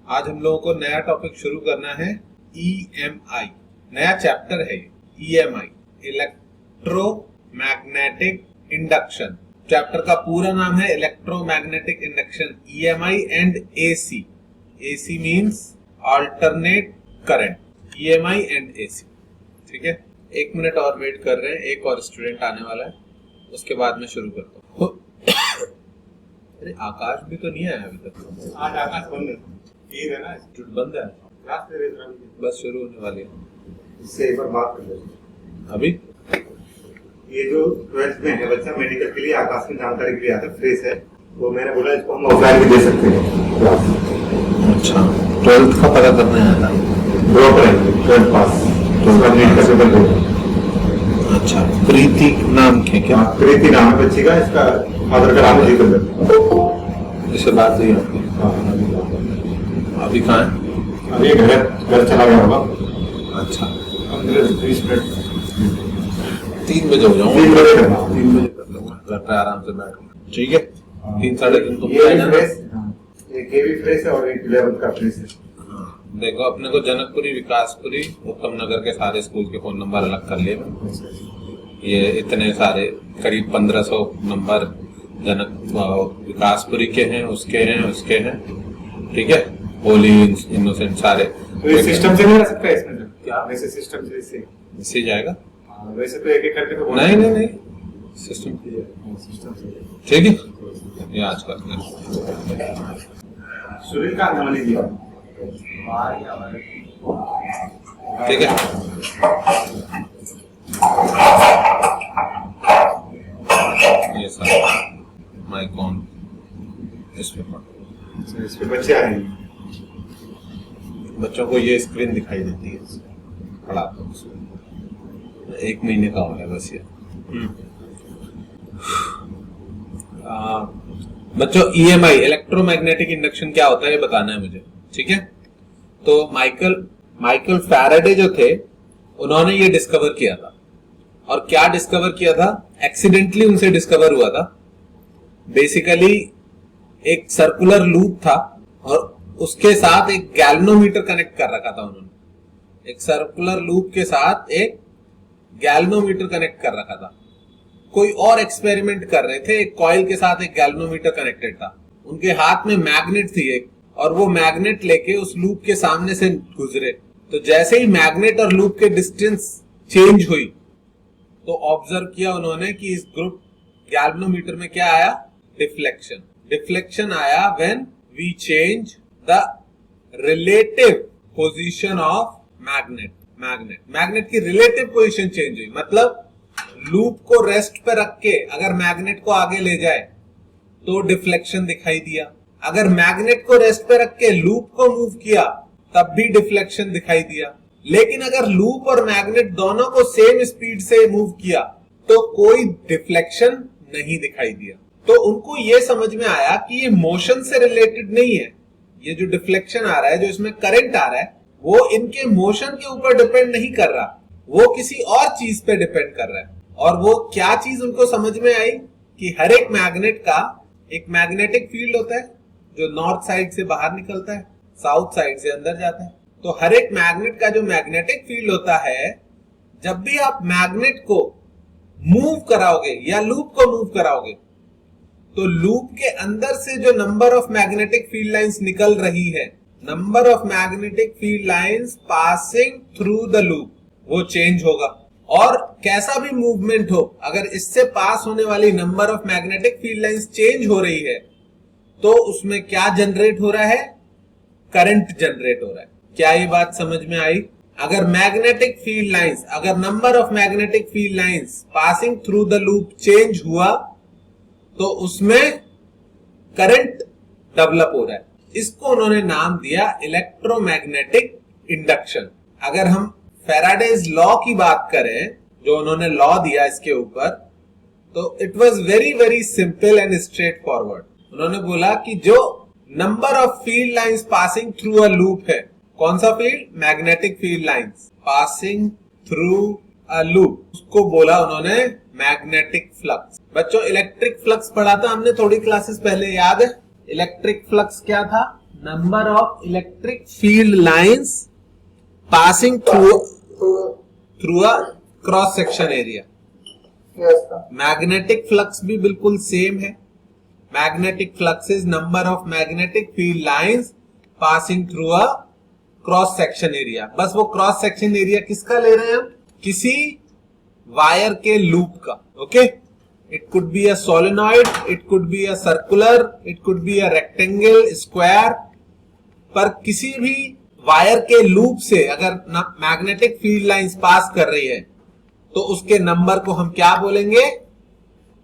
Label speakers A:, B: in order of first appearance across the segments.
A: आज हम लोगों को नया टॉपिक शुरू करना है EMI। नया चैप्टर है EMI, इलेक्ट्रोमैग्नेटिक इंडक्शन। चैप्टर का पूरा नाम है electromagnetic induction EMI and AC। AC means alternate current, EMI and AC। ठीक है, 1 मिनट और वेट कर रहे हैं, एक और स्टूडेंट आने वाला है, उसके बाद में शुरू करता हूँ। अरे आकाश भी तो नहीं आया अभी तक।
B: आज आकाश बंद है, ईद है ना,
A: बंद है,
B: रास्ते
A: बस शुरू होने वाली है।
B: इससे एक बार बात कर लेते
A: अभी
B: ये जो 12th में है बच्चा, मेडिकल के लिए आकाश की जानकारी के लिए आता है, फ्रेश है, वो मैंने बोला इसको हम ऑफलाइन भी दे सकते हैं क्लास।
A: अच्छा, 12th का पता करना है था,
B: ड्रॉप रहेंगे 12th पास, तो उसका नीट का पेपर देगा।
A: अच्छा, प्रीति नाम क्या?
B: प्रीति नाम है बच्ची का, इसका फादर का नाम है जितेंद्र।
A: इससे बात हुई आपकी? अभी कहाँ है?
B: अभी घर चला गया होगा।
A: अच्छा,
B: 20 मिनट
A: 3 बजे हो जाऊंगा।
B: 3 बजे करना,
A: 3 बजे कर लूंगा, घर पे आराम से बैठूंगा। ठीक है, 3 साढ़े 3 तुम
B: ये
A: आएगा ना?
B: फ्रेश, एक ये भी फ्रेश है और एक 11th का फ्रेश है।
A: देखो, अपने को जनकपुरी, विकासपुरी, उत्तम नगर के सारे स्कूल के फोन नंबर अलग कर लिए। ये इतने सारे करीब 1500 नंबर विकासपुरी के हैं, उसके हैं। ठीक है, होली, इनोसेंट सारे।
B: तो ये सिस्टम से नहीं रह सकता इसमें? क्या वैसे सिस्टम से
A: इससे जाएगा?
B: वैसे तो एक करके तो
A: नहीं, सिस्टम
B: से।
A: ठीक है, ये आज करते हैं।
B: सुनील का नाम नहीं दिया।
A: ठीक है, ये सारा माइक ऑन, इस पे
B: बच्चे आ रहे हैं,
A: बच्चों को ये स्क्रीन दिखाई देती है। पढ़ा दो, 1 महीने का हो गया बस ये। बच्चों, EMI इलेक्ट्रोमैग्नेटिक इंडक्शन क्या होता है ये बताना है मुझे। ठीक है, तो माइकल फैराडे जो थे, उन्होंने ये डिस्कवर किया था। और क्या डिस्कवर किया था? एक्सीडेंटली उनसे डिस्कवर हुआ था। बेसिकली एक सर्कुलर लूप था और उसके साथ एक गैल्वेनोमीटर कनेक्ट कर रखा था उन्होंने। एक सर्कुलर लूप के साथ एक गैल्वेनोमीटर कनेक्ट कर रखा था। कोई और एक्सपेरिमेंट कर रहे थे, एक कॉइल के साथ एक गैल्वेनोमीटर कनेक्टेड था। उनके हाथ में मैग्नेट थी एक, और वो मैग्नेट लेके उस लूप के सामने से गुजरे। तो जैसे ही मैग्नेट और लूप के डिस्टेंस चेंज हुई, तो ऑब्जर्व किया उन्होंने कि इस ग्रुप गैल्वेनोमीटर में क्या आया? डिफ्लेक्शन आया when we change the relative position of magnet की रिलेटिव पोजीशन चेंज हुई। मतलब लूप को रेस्ट पे रख के अगर मैग्नेट को आगे ले जाए तो डिफ्लेक्शन दिखाई दिया। अगर मैग्नेट को रेस्ट पे रख के लूप को मूव किया तब भी डिफ्लेक्शन दिखाई दिया। लेकिन अगर लूप और मैग्नेट दोनों को सेम स्पीड से मूव किया तो कोई डिफ्लेक्शन नहीं दिखाई दिया। तो उनको ये समझ में आया कि ये मोशन से रिलेटेड नहीं है। ये जो डिफ्लेक्शन आ रहा है, जो इसमें करंट आ रहा है, वो इनके मोशन के ऊपर डिपेंड नहीं कर रहा, वो किसी और चीज पे डिपेंड कर रहा है। और वो क्या चीज उनको समझ में आई कि हर एक मैग्नेट का एक मैग्नेटिक फील्ड होता है जो नॉर्थ साइड से बाहर निकलता है, साउथ साइड से अंदर जाता है। तो हर एक मैग्नेट का जो मैग्नेटिक फील्ड होता है, जब भी आप मैग्नेट को मूव कराओगे या लूप को मूव कराओगे, तो लूप के अंदर से जो number of magnetic field lines निकल रही है, number of magnetic field lines passing through the loop, वो चेंज होगा। और कैसा भी मूवमेंट हो, अगर इससे पास होने वाली number of magnetic field lines change हो रही है, तो उसमें क्या जनरेट हो रहा है? करंट जनरेट हो रहा है। क्या ये बात समझ में आई? अगर मैग्नेटिक फील्ड लाइंस, अगर number of magnetic field lines passing through the loop change हुआ, तो उसमें करंट डेवलप हो रहा है। इसको उन्होंने नाम दिया इलेक्ट्रोमैग्नेटिक इंडक्शन। अगर हम फैराडेज लॉ की बात करें, जो उन्होंने लॉ दिया इसके ऊपर, तो it was very very simple and straight forward. उन्होंने बोला कि जो number of field lines passing through a loop है, कौन सा field? Magnetic field lines passing through a loop, उसको बोला उन्होंने मैग्नेटिक फ्लक्स। बच्चों, इलेक्ट्रिक फ्लक्स पढ़ा था हमने थोड़ी क्लासेस पहले, याद है? इलेक्ट्रिक फ्लक्स क्या था? number of electric field lines passing through a cross section area. Magnetic flux भी बिल्कुल सेम है. Magnetic flux is number of magnetic field lines passing through a cross section area. बस वो क्रॉस सेक्शन एरिया किसका ले रहे हैं हम? किसी वायर के लूप का. Okay, it could be a solenoid, it could be a circular, it could be a rectangle, square, पर किसी भी वायर के लूप से अगर मैग्नेटिक फील्ड लाइंस पास कर रही है तो उसके नंबर को हम क्या बोलेंगे?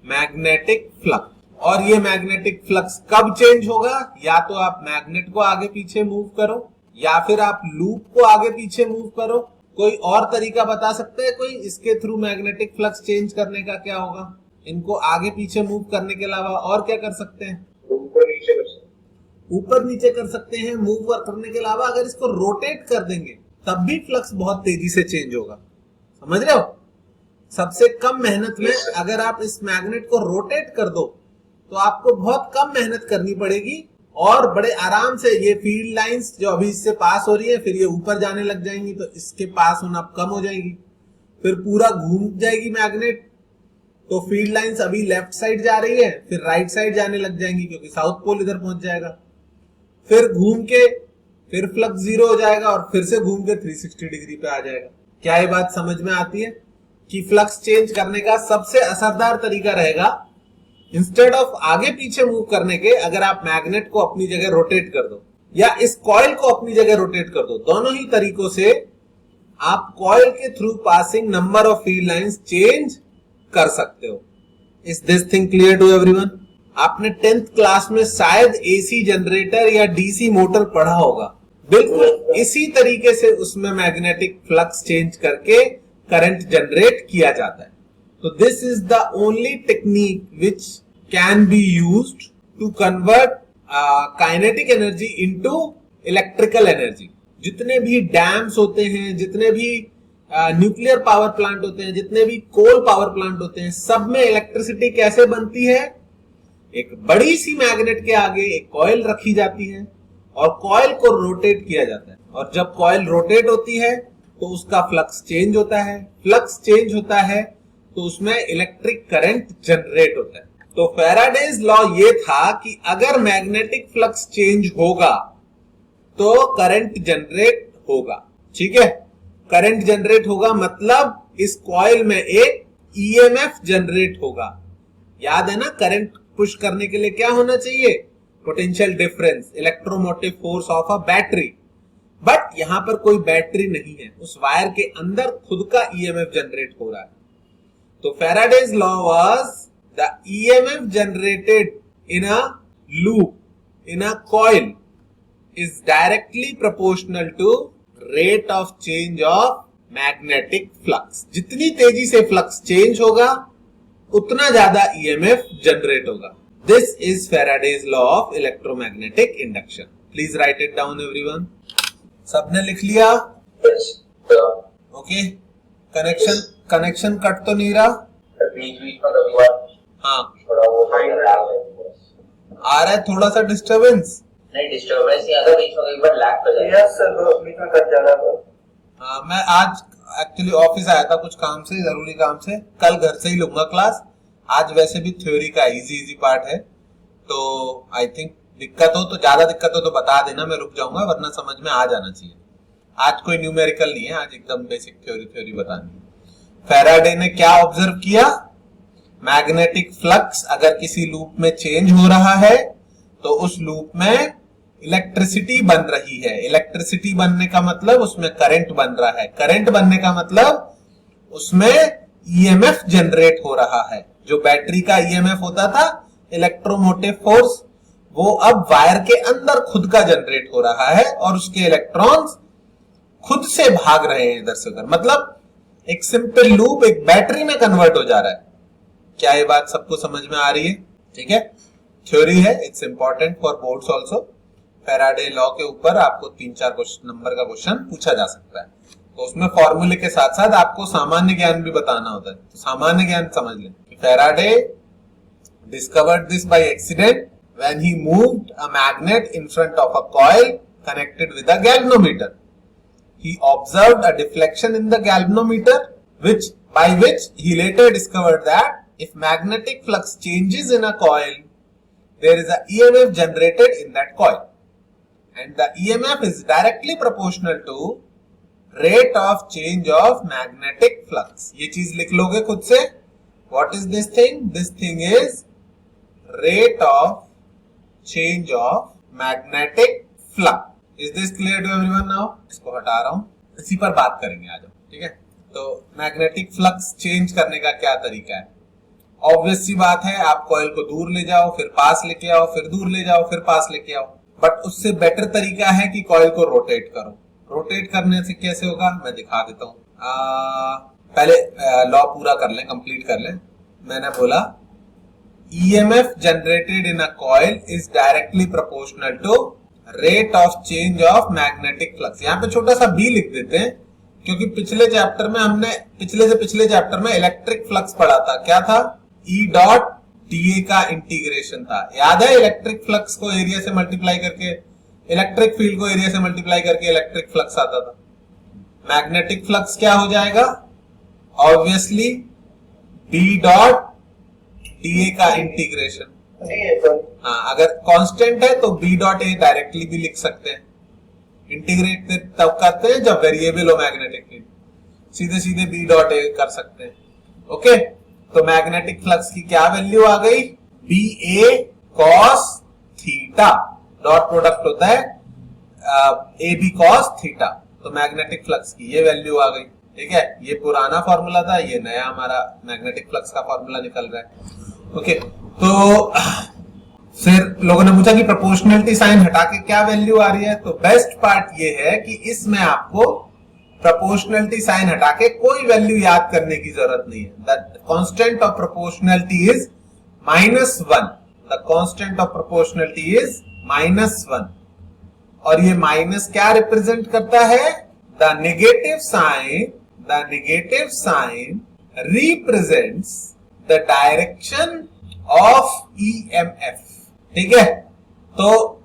A: Magnetic flux. और ये मैग्नेटिक फ्लक्स कब चेंज होगा? या तो आप मैग्नेट को आगे पीछे मूव करो या फिर आप लूप को आगे पीछे मूव करो. कोई और तरीका बता सकते हैं कोई इसके थ्रू मैग्नेटिक फ्लक्स चेंज करने का? क्या होगा? इनको आगे पीछे मूव करने के अलावा और क्या कर सकते हैं? ऊपर नीचे कर सकते हैं. मूव करने के अलावा अगर इसको रोटेट कर देंगे तब भी फ्लक्स बहुत तेजी से चेंज होगा. समझ रहे हो? सबसे कम मेहनत में अगर आप इस मैग्नेट को रोटेट कर दो तो आपको बहुत कम मेहनत करनी पड़ेगी और बड़े आराम से ये फील्ड लाइंस जो अभी इससे पास हो रही है फिर ये ऊपर जाने लग जाएंगी तो इसके पास होना कम हो जाएगी. फिर पूरा घूम जाएगी मैग्नेट तो फील्ड लाइंस अभी लेफ्ट साइड जा रही है फिर राइट साइड जाने लग जाएंगी क्योंकि साउथ पोल इधर पहुंच जाएगा. फिर घूम के फिर फ्लक्स जीरो हो जाएगा और फिर से घूम के 360 डिग्री पे आ जाएगा. क्या ये बात समझ में आती है कि फ्लक्स चेंज करने का सबसे असरदार तरीका रहेगा इंस्टेड ऑफ आगे पीछे मूव करने के अगर आप मैग्नेट को अपनी जगह रोटेट कर दो या इस कॉइल को अपनी जगह रोटेट कर दो. दोनों ही तरीकों से आप कॉइल के through passing number of field lines change कर सकते हो. Is this thing clear to everyone? आपने 10th क्लास में शायद एसी जनरेटर या डीसी मोटर पढ़ा होगा. बिल्कुल इसी तरीके से उसमें मैग्नेटिक फ्लक्स चेंज करके करंट जनरेट किया जाता है. तो this is the only technique which can be used to convert kinetic energy into electrical energy. जितने भी डैम्स होते हैं, जितने भी न्यूक्लियर पावर प्लांट होते हैं, जितने भी कोल पावर प्लांट होते हैं, सब में इलेक्ट्रिसिटी कैसे बनती है? एक बड़ी सी मैग्नेट के आगे एक कॉइल रखी जाती है और कॉइल को रोटेट किया जाता है और जब कॉइल रोटेट होती है तो उसका फ्लक्स चेंज होता है. फ्लक्स चेंज होता है तो उसमें इलेक्ट्रिक करंट जनरेट होता है. तो फैराडेज लॉ ये था कि अगर मैग्नेटिक फ्लक्स चेंज होगा तो करंट जनरेट होगा. ठीक है, करंट जनरेट होगा मतलब इस कॉइल में एक ईएमएफ जनरेट होगा. याद है ना, करंट पुश करने के लिए क्या होना चाहिए? Potential difference, electromotive force of a battery. But यहां पर कोई बैटरी नहीं है, उस वायर के अंदर खुद का ईएमएफ जनरेट हो रहा है. तो Faraday's law was the EMF generated in a loop in a coil is directly proportional to rate of change of magnetic flux. जितनी तेजी से फ्लक्स चेंज होगा उतना ज्यादा ईएमएफ जनरेट होगा. This is Faraday's law of electromagnetic induction. Please write it down everyone. सबने लिख लिया? ओके. कनेक्शन कट तो नहीं रहा? हाँ, आ रहा है थोड़ा सा डिस्टरबेंस?
C: नहीं, डिस्टरबेंस नहीं आता, बीच में एक बार लैग कर जाता है. यस सर, बीच में कट जा रहा है.
A: हाँ, मैं आज एक्चुअली ऑफिस आया था कुछ काम से, जरूरी काम से. कल घर से ही लूंगा क्लास. आज वैसे भी थ्योरी का इजी पार्ट है तो आई थिंक दिक्कत हो तो ज्यादा दिक्कत हो तो बता देना, मैं रुक जाऊंगा, वरना समझ में आ जाना चाहिए. आज कोई न्यूमेरिकल नहीं है, आज एकदम बेसिक थ्योरी बतानी है. फैराडे ने क्या ऑब्जर्व किया? मैग्नेटिक फ्लक्स अगर किसी लूप में चेंज हो रहा है तो उस लूप में इलेक्ट्रिसिटी बन रही है. इलेक्ट्रिसिटी बनने का मतलब उसमें करंट बन रहा है. करंट बनने का मतलब उसमें ईएमएफ जनरेट हो रहा है. जो बैटरी का ईएमएफ होता था, इलेक्ट्रोमोटिव फोर्स, वो अब वायर के अंदर खुद का जनरेट हो रहा है और उसके इलेक्ट्रॉन्स खुद से भाग रहे हैं इधर से उधर. मतलब एक सिंपल लूप एक बैटरी में कन्वर्ट हो जा रहा है. क्या ये बात सबको समझ में आ रही है? ठीक है, थ्योरी है, it's important for boards also. Faraday law के ऊपर आपको 3-4 नंबर का क्वेश्चन पूछा जा सकता है. तो उसमें फॉर्मूले के साथ साथ आपको सामान्य ज्ञान भी बताना होता है. तो सामान्य ज्ञान समझ लें. Faraday discovered this by accident when he moved a magnet in front of a coil connected with a galvanometer. He observed a deflection in the galvanometer, by which he later discovered that if magnetic flux changes in a coil, there is a EMF generated in that coil, and the EMF is directly proportional to rate of change of magnetic flux. ये चीज लिख लोगे खुद से. What is this thing? This thing is rate of change of magnetic flux. Is this clear to everyone now? इसको हटा रहा हूं, इसी पर बात करेंगे आज. ठीक है, तो मैग्नेटिक फ्लक्स चेंज करने का क्या तरीका है? ऑब्वियस सी बात है, आप कॉइल को दूर ले जाओ, फिर पास लेके आओ, फिर दूर ले जाओ, फिर पास लेके आओ. बट उससे बेटर तरीका है कि कॉइल को रोटेट करो. रोटेट करने से कैसे होगा मैं दिखा देता हूं. पहले लॉ पूरा कर लें, कंप्लीट कर लें. मैंने बोला EMF generated in a coil is directly proportional to rate of change of magnetic flux. यहाँ पे छोटा सा बी लिख देते हैं, क्योंकि पिछले चैप्टर में हमने पिछले चैप्टर में इलेक्ट्रिक फ्लक्स पढ़ा था. क्या था? E डॉट dA का इंटीग्रेशन था. याद है? इलेक्ट्रिक फ्लक्स को एरिया से मल्टीप्लाई करके, इलेक्ट्रिक फील्ड को एरिया से मल्टीप्लाई करके इलेक्ट्रिक फ्लक्स आता था. मैग्नेटिक फ्लक्स क्या हो जाएगा? ऑब्वियसली B डॉट dA का इंटीग्रेशन. हाँ, अगर कांस्टेंट है तो B डॉट A डायरेक्टली भी लिख सकते हैं. इंटीग्रेट तब करते हैं जब वेरिएबल हो मैग्नेटिक फील्ड. सीधे सीधे B डॉट A कर सकते हैं. ओके, तो मैग्नेटिक फ्लक्स की क्या वैल्यू आ गई? BA cos theta. Dot product होता है AB cos थीटा. तो मैग्नेटिक फ्लक्स की ये वैल्यू आ गई. ठीक है, ये पुराना फॉर्मूला था, ये नया हमारा मैग्नेटिक फ्लक्स का फॉर्मूला निकल रहा है. ओके, तो फिर लोगों ने पूछा कि प्रोपोर्शनलिटी साइन हटा के क्या वैल्यू आ रही है. तो बेस्ट पार्ट ये है कि इसमें आपको प्रोपोर्शनलिटी साइन हटा के कोई वैल्यू याद करने की जरूरत नहीं है. The constant of proportionality is -1. The constant of proportionality is -1. और ये माइनस क्या रिप्रेजेंट करता है? The negative sign represents the direction of EMF. ठीक है, तो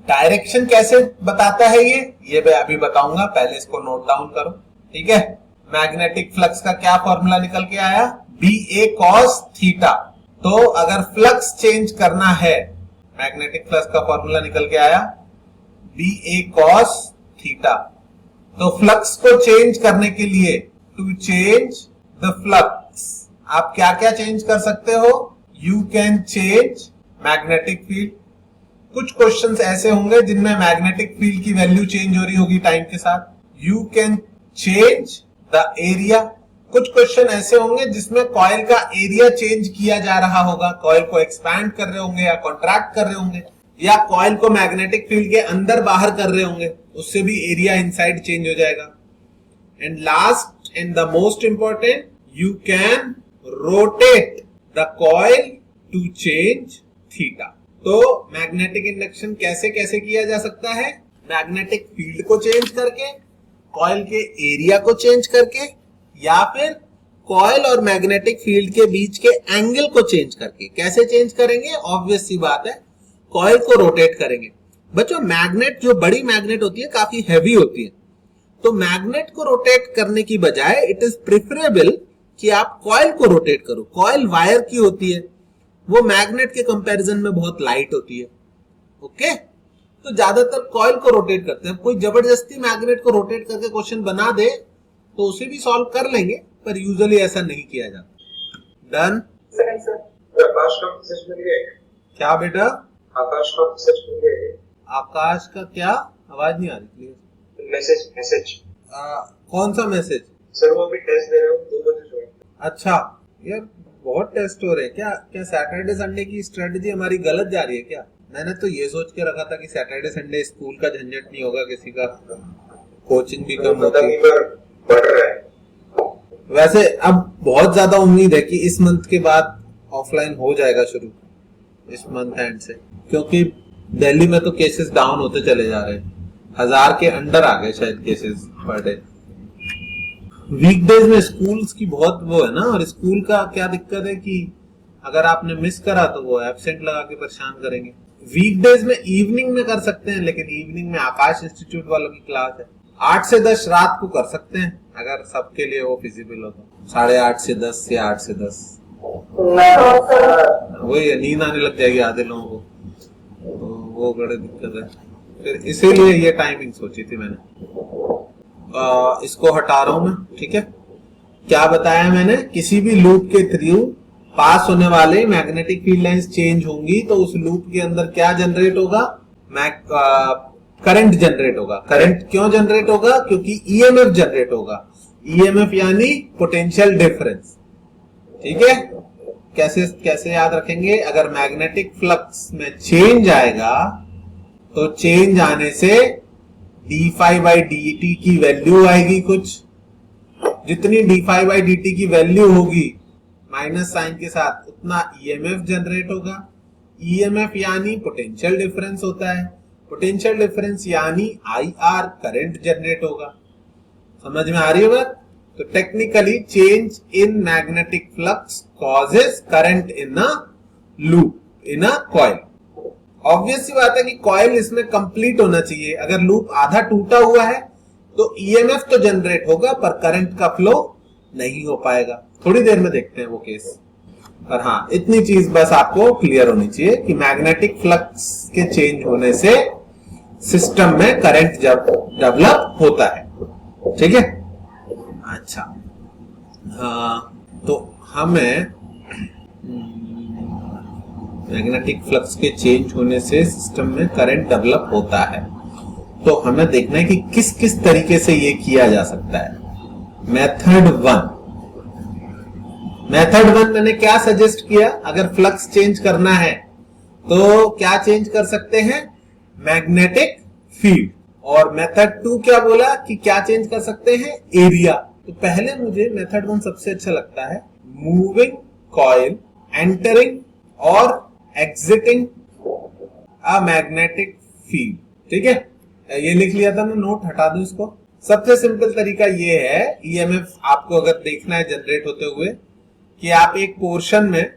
A: डायरेक्शन कैसे बताता है ये मैं अभी बताऊंगा. पहले इसको नोट डाउन करो. ठीक है, मैग्नेटिक फ्लक्स का क्या फॉर्मूला निकल के आया? BA cos theta. तो अगर फ्लक्स चेंज करना है, मैग्नेटिक फ्लक्स का फॉर्मूला निकल के आया BA cos थीटा. तो फ्लक्स को चेंज करने के लिए, टू चेंज द फ्लक्स, आप क्या क्या चेंज कर सकते हो? You can change magnetic field. कुछ क्वेश्चंस ऐसे होंगे जिनमें मैग्नेटिक फील्ड की वैल्यू चेंज हो रही होगी टाइम के साथ. You can change the area. कुछ क्वेश्चन ऐसे होंगे जिसमें कॉइल का एरिया चेंज किया जा रहा होगा. कॉइल को एक्सपैंड कर रहे होंगे या कॉन्ट्रैक्ट कर रहे होंगे, या कॉइल को मैग्नेटिक फील्ड के अंदर बाहर कर रहे होंगे, उससे भी एरिया इनसाइड चेंज हो जाएगा. And last and the most important, you can rotate the coil to change theta. तो मैग्नेटिक इंडक्शन कैसे कैसे किया जा सकता है? मैग्नेटिक फील्ड को चेंज करके, कॉइल के एरिया को चेंज करके, या फिर कॉइल और मैग्नेटिक फील्ड के बीच के एंगल को चेंज करके. कैसे चेंज करेंगे? ऑब्वियस सी बात है, कॉइल को रोटेट करेंगे. बच्चों, मैग्नेट जो बड़ी मैग्नेट होती है काफी हैवी होती है, तो मैग्नेट को रोटेट करने की बजाय इट इज प्रेफरेबल कि आप कॉइल को रोटेट करो. कॉइल वायर की होती है, वो मैग्नेट के कंपैरिजन में बहुत लाइट होती है. ओके, तो ज्यादातर कॉइल को रोटेट करते हैं. कोई जबरदस्ती मैग्नेट को रोटेट करके क्वेश्चन बना दे तो उसे भी सॉल्व कर लेंगे, पर यूजुअली ऐसा नहीं किया जाता. डन.
C: आकाश का मैसेज मिल गया.
A: क्या बेटा?
C: आकाश का मैसेज मिल गया.
A: आकाश का क्या? आवाज नहीं आ रही.
C: मैसेज
A: कौन सा मैसेज?
C: सर वो अभी टेस्ट दे रहे हो 2 बजे. अच्छा
A: यार, बहुत टेस्ट हो रहे हैं. क्या सैटरडे संडे की स्ट्रेटजी हमारी गलत जा रही है क्या? मैंने तो ये सोच के रखा था कि सैटरडे संडे स्कूल का झंझट नहीं होगा किसी का, कोचिंग भी कम होगी.
C: बढ़ रहा है.
A: वैसे अब बहुत ज्यादा उम्मीद है कि इस मंथ के बाद ऑफलाइन हो जाएगा शुरू, इस मंथ एंड से, क्योंकि दिल्ली में तो केसेस डाउन होते चले जा रहे हैं. 1000 के अंडर आ गए शायद केसेस पर डे. वीकडेज में स्कूल्स की बहुत वो है ना, और स्कूल का क्या दिक्कत है कि अगर आपने मिस करा तो वो एब्सेंट लगा के परेशान करेंगे। वीकडेज में इवनिंग में कर सकते हैं, लेकिन इवनिंग में आकाश इंस्टीट्यूट वालों की क्लास है। 8 से 10 रात को कर सकते हैं अगर सबके लिए वो फिजिबल हो तो, 8:30 से 10 या 8 से 10। वही नींद आने लग जाएगी आधे लोगों को, तो वो बड़ी दिक्कत है। फिर इसीलिए ये टाइमिंग सोची थी मैंने। इसको हटा रहा हूं मैं, ठीक है। क्या बताया मैंने, किसी भी लूप के थ्रू पास होने वाले मैग्नेटिक फील्ड लाइंस चेंज होंगी तो उस लूप के अंदर क्या जनरेट होगा, करंट जनरेट होगा। करंट क्यों जनरेट होगा, क्योंकि ईएमएफ जनरेट होगा। ईएमएफ यानी पोटेंशियल डिफरेंस, ठीक है। कैसे याद रखेंगे, अगर मैग्नेटिक फ्लक्स में चेंज आएगा तो चेंज आने से d∅dt की वैल्यू आएगी कुछ, जितनी d∅dt की वैल्यू होगी माइनस साइन के साथ उतना ईएमएफ जनरेट होगा। ईएमएफ यानी पोटेंशियल डिफरेंस होता है, पोटेंशियल डिफरेंस यानी IR करंट जनरेट होगा। समझ में आ रही है बात। तो technically change in magnetic flux causes current in a loop, in a coil. Obvious सी बात है कि कॉइल इसमें कंप्लीट होना चाहिए। अगर लूप आधा टूटा हुआ है तो ईएमएफ तो जनरेट होगा पर करंट का फ्लो नहीं हो पाएगा। थोड़ी देर में देखते हैं वो केस, पर हाँ इतनी चीज बस आपको क्लियर होनी चाहिए कि मैग्नेटिक फ्लक्स के चेंज होने से सिस्टम में करंट जब डेवलप होता है, ठीक है। अच्छा, तो हमें मैग्नेटिक फ्लक्स के चेंज होने से सिस्टम में करंट डेवलप होता है, तो हमें देखना है कि किस किस तरीके से ये किया जा सकता है। मेथड वन मैंने क्या सजेस्ट किया, अगर फ्लक्स चेंज करना है तो क्या चेंज कर सकते हैं, मैग्नेटिक फील्ड। और मेथड 2 क्या बोला कि क्या चेंज कर सकते हैं, एरिया। तो पहले मुझे मेथड 1 सबसे अच्छा लगता है, मूविंग कॉइल एंटरिंग और एग्जिटिंग अ मैग्नेटिक फील्ड, ठीक है। ये लिख लिया था मैं, नोट हटा दूं इसको। सबसे सिंपल तरीका ये है, ईएमएफ आपको अगर देखना है जनरेट होते हुए, कि आप एक पोर्शन में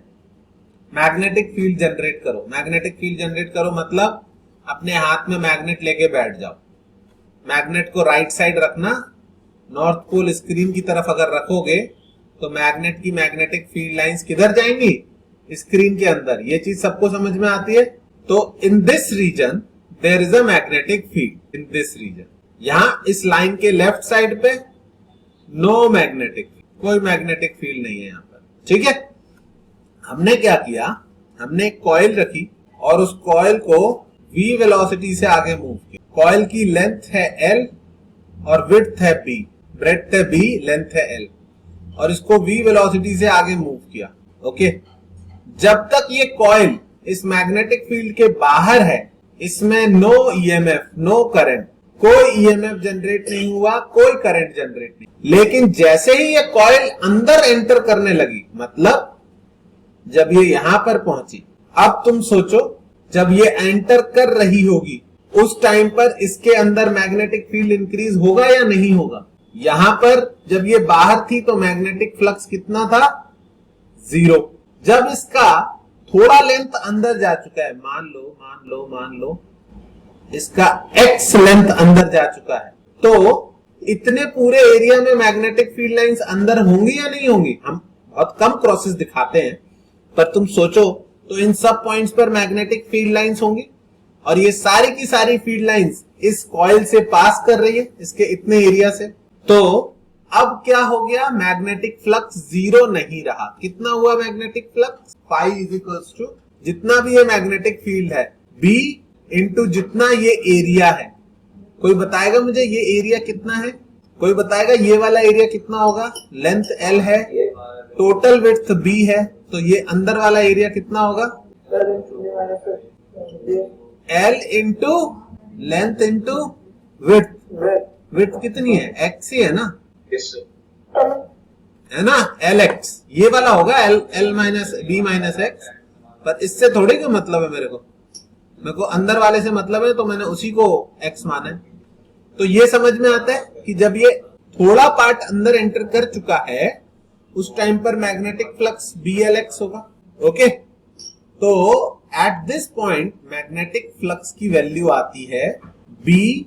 A: मैग्नेटिक फील्ड जनरेट करो। मैग्नेटिक फील्ड जनरेट करो मतलब अपने हाथ में मैग्नेट लेके बैठ जाओ। मैग्नेट को राइट साइड रखना, नॉर्थ पोल स्क्रीन की तरफ अगर रखोगे तो मैग्नेट की मैग्नेटिक फील्ड लाइंस किधर जाएंगी, स्क्रीन के अंदर। ये चीज सबको समझ में आती है। तो in this region there is a magnetic field, in this region. यहां इस लाइन के लेफ्ट साइड पे नो मैग्नेटिक, कोई मैग्नेटिक फील्ड नहीं है यहां पर, ठीक है। हमने क्या किया, हमने एक कॉइल रखी और उस कॉइल को v वेलोसिटी से आगे मूव किया। कॉइल की लेंथ है L और विड्थ है B, ब्रेड्थ है B, लेंथ है L, और इसको v वेलोसिटी से आगे मूव किया, ओके। जब तक ये कॉइल इस मैग्नेटिक फील्ड के बाहर है, इसमें नो ईएमएफ, नो करंट, कोई ईएमएफ जनरेट नहीं हुआ, कोई करंट जनरेट नहीं। लेकिन जैसे ही ये कॉइल अंदर एंटर करने लगी, मतलब जब ये यहां पर पहुंची, अब तुम सोचो जब ये एंटर कर रही होगी उस टाइम पर इसके अंदर मैग्नेटिक फील्ड इंक्रीज होगा या नहीं होगा। यहां पर जब ये बाहर थी तो मैग्नेटिक फ्लक्स कितना था, 0। जब इसका थोड़ा लेंथ अंदर जा चुका है, मान लो इसका x लेंथ अंदर जा चुका है, तो इतने पूरे एरिया में मैग्नेटिक फील्ड लाइंस अंदर होंगी या नहीं होंगी। हम बहुत कम क्रॉसेस दिखाते हैं, पर तुम सोचो तो इन सब पॉइंट्स पर मैग्नेटिक फील्ड लाइंस होंगी, और ये सारी की सारी फील्ड लाइंस इस कॉइल से पास कर रही है, इसके इतने एरिया से। तो अब क्या हो गया, मैग्नेटिक फ्लक्स 0 नहीं रहा। कितना हुआ magnetic flux, phi is equals to जितना भी ये मैग्नेटिक फील्ड है B इंटू जितना ये एरिया है। कोई बताएगा मुझे ये एरिया कितना है, कोई बताएगा ये वाला एरिया कितना होगा, लेंथ L है, टोटल विड्थ B है, तो ये अंदर वाला एरिया कितना होगा, L into length into width. Width कितनी है, x ही है ना, है ना, LX। ये वाला होगा L minus B minus x। पर इससे थोड़ी कोई मतलब है, मेरे को अंदर वाले से मतलब है, तो मैंने उसी को x माना है। तो ये समझ में आता है कि जब ये थोड़ा पार्ट अंदर एंटर कर चुका है उस टाइम पर मैग्नेटिक फ्लक्स BLX होगा। ओके, तो at this point magnetic flux की वैल्यू आती है BL(x).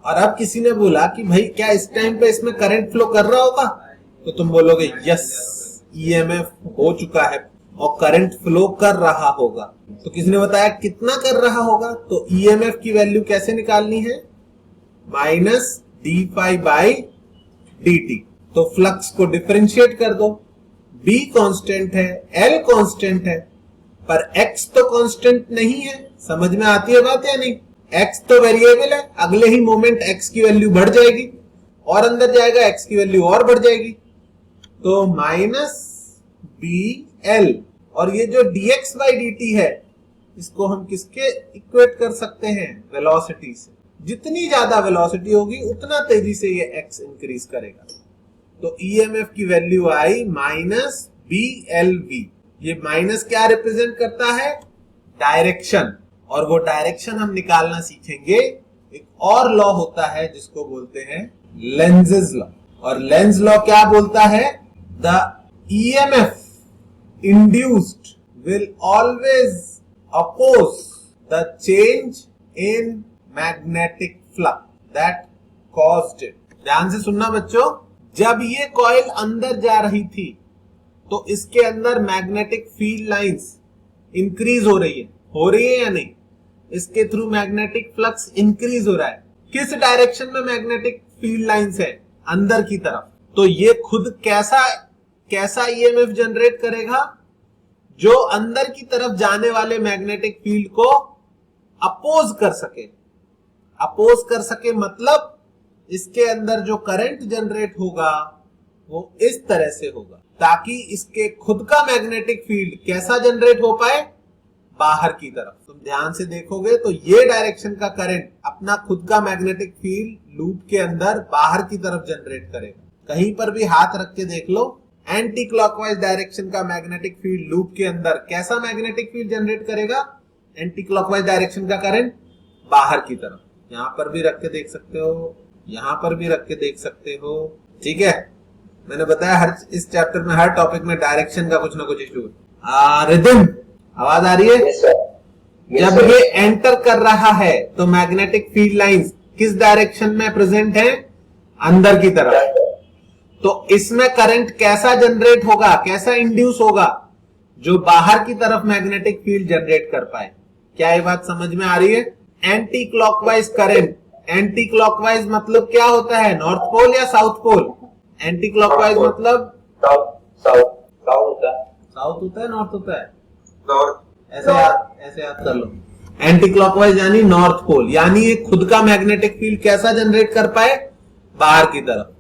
A: और अब किसी ने बोला कि भाई क्या इस टाइम पे इसमें करंट फ्लो कर रहा होगा, तो तुम बोलोगे यस, EMF हो चुका है और करंट फ्लो कर रहा होगा। तो किसी ने बताया कितना कर रहा होगा, तो EMF की वैल्यू कैसे निकालनी है, -dφ/dt। तो फ्लक्स को डिफरेंशिएट कर दो, B कांस्टेंट है, L कांस्टेंट है, पर X तो कांस्टेंट नहीं है। समझ में आती है बात या नहीं? X तो वेरिएबल है, अगले ही मोमेंट X की वैल्यू बढ़ जाएगी और अंदर जाएगा X की वैल्यू और बढ़ जाएगी, तो -BL। और ये जो dx/dt है इसको हम किसके इक्वेट कर सकते हैं, वेलोसिटी से। जितनी ज्यादा वेलोसिटी होगी उतना तेजी से ये x इंक्रीज करेगा। तो EMF की वैल्यू आई -BLV। ये माइनस क्या रिप्रेजेंट करता है, डायरेक्शन, और वो डायरेक्शन हम निकालना सीखेंगे। एक और लॉ होता है जिसको बोलते हैं लेंजेस लॉ, और लेंज लॉ क्या बोलता है, the EMF induced will always oppose the change in magnetic flux that caused it। ध्यान से सुनना बच्चों, जब ये कॉइल अंदर जा रही थी तो इसके अंदर मैग्नेटिक फील्ड लाइंस इंक्रीज हो रही है या नहीं, इसके थ्रू मैग्नेटिक फ्लक्स इंक्रीज हो रहा है। किस डायरेक्शन में मैग्नेटिक फील्ड लाइंस है, अंदर की तरफ। तो ये खुद कैसा EMF जनरेट करेगा, जो अंदर की तरफ जाने वाले मैग्नेटिक फील्ड को अपोज कर सके। मतलब इसके अंदर जो करंट जनरेट होगा वो इस तरह से होगा ताकि इसके खुद का मैग्नेटिक फील्ड कैसा जनरेट हो पाए, बाहर की तरफ। तुम ध्यान से देखोगे तो ये डायरेक्शन का करंट अपना खुद का मैग्नेटिक फील्ड लूप के अंदर बाहर की तरफ जनरेट करेगा। कहीं पर भी हाथ रख के देख लो, एंटी क्लॉकवाइज डायरेक्शन का मैग्नेटिक फील्ड लूप के अंदर कैसा मैग्नेटिक फील्ड जनरेट करेगा, एंटी क्लॉकवाइज डायरेक्शन का करंट बाहर की तरफ। यहां पर भी रख के देख सकते हो, यहां पर भी रख के देख सकते हो, ठीक है। मैंने बताया इस चैप्टर में हर टॉपिक में डायरेक्शन का कुछ ना कुछ इशू है। रिदम, आवाज आ रही है? जब ये एंटर कर रहा है तो मैग्नेटिक फील्ड लाइंस किस डायरेक्शन में प्रेजेंट है, अंदर की तरफ। तो इसमें करंट कैसा जनरेट होगा, कैसा इंड्यूस होगा, जो बाहर की तरफ मैग्नेटिक फील्ड जनरेट कर पाए। क्या ये बात समझ में आ रही है? Anti clockwise current, anti clockwise मतलब क्या होता है, नॉर्थ पोल या साउथ पोल? एंटी क्लॉकवाइज मतलब साउथ होता है, नॉर्थ होता है, ऐसे याद कर लो। एंटी क्लॉकवाइज यानी नॉर्थ पोल, यानी ये खुद का मैग्नेटिक फील्ड कैसा जनरेट कर पाए, बाहर की तरफ।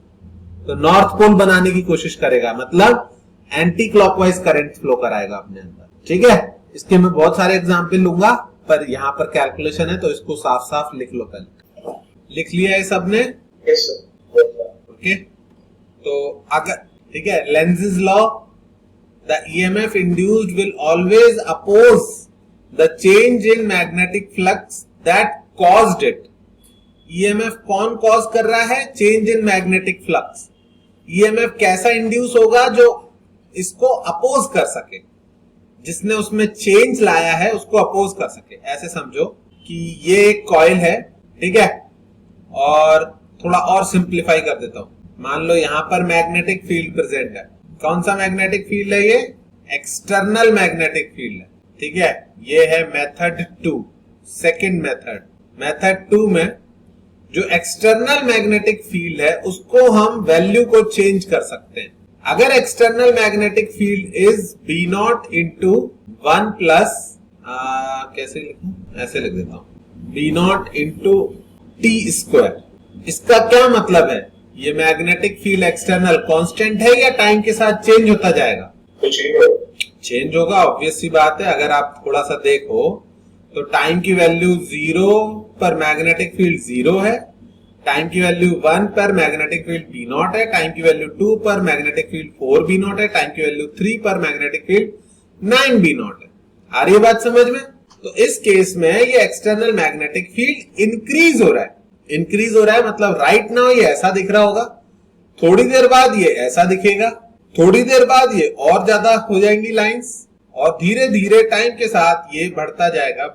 A: तो नॉर्थ पोल बनाने की कोशिश करेगा, मतलब एंटी क्लॉकवाइज करंट फ्लो कराएगा अपने अंदर, ठीक है। इसके मैं बहुत सारे एग्जांपल लूंगा, पर यहां पर कैलकुलेशन है तो इसको साफ साफ लिख लो। पहले लिख लिया है सबने?
C: Yes sir.
A: ओके, तो अगर ठीक है, Lenz's law, the EMF induced will always oppose the change in magnetic flux that caused it। EMF कौन कॉज कर रहा है, change in magnetic flux. EMF कैसा इंड्यूस होगा, जो इसको अपोज कर सके, जिसने उसमें चेंज लाया है उसको अपोज कर सके। ऐसे समझो कि ये एक कॉइल है, ठीक है, और थोड़ा और सिंप्लीफाई कर देता हूं। मान लो यहां पर मैग्नेटिक फील्ड प्रेजेंट है। कौन सा मैग्नेटिक फील्ड है ये, एक्सटर्नल मैग्नेटिक फील्ड है, ठीक है। ये है मेथड 2, सेकंड मेथड 2 में जो एक्सटर्नल मैग्नेटिक फील्ड है उसको हम वैल्यू को चेंज कर सकते हैं। अगर external magnetic field is B0 into 1 plus कैसे लिखूं, ऐसे लिख देता हूं, B0 इंटू T²। इसका क्या मतलब है, ये मैग्नेटिक फील्ड एक्सटर्नल कांस्टेंट है या टाइम के साथ चेंज होता जाएगा? चेंज होगा, ऑब्वियस सी बात है। अगर आप थोड़ा सा देखो तो टाइम की वैल्यू 0 पर मैग्नेटिक फील्ड 0 है, टाइम की वैल्यू 1 पर मैग्नेटिक फील्ड B0 है, टाइम की वैल्यू 2 पर मैग्नेटिक फील्ड 4 B0 है, टाइम की वैल्यू 3 पर मैग्नेटिक फील्ड 9 B0 है। आ रही है बात समझ में? तो इस केस में ये एक्सटर्नल मैग्नेटिक फील्ड इंक्रीज हो रहा है। इंक्रीज हो रहा है मतलब राइट नाउ ये ऐसा दिख रहा होगा, थोड़ी देर बाद ये ऐसा दिखेगा, थोड़ी देर बाद ये और ज्यादा हो जाएंगी लाइंस, और धीरे धीरे टाइम के साथ ये बढ़ता जाएगा।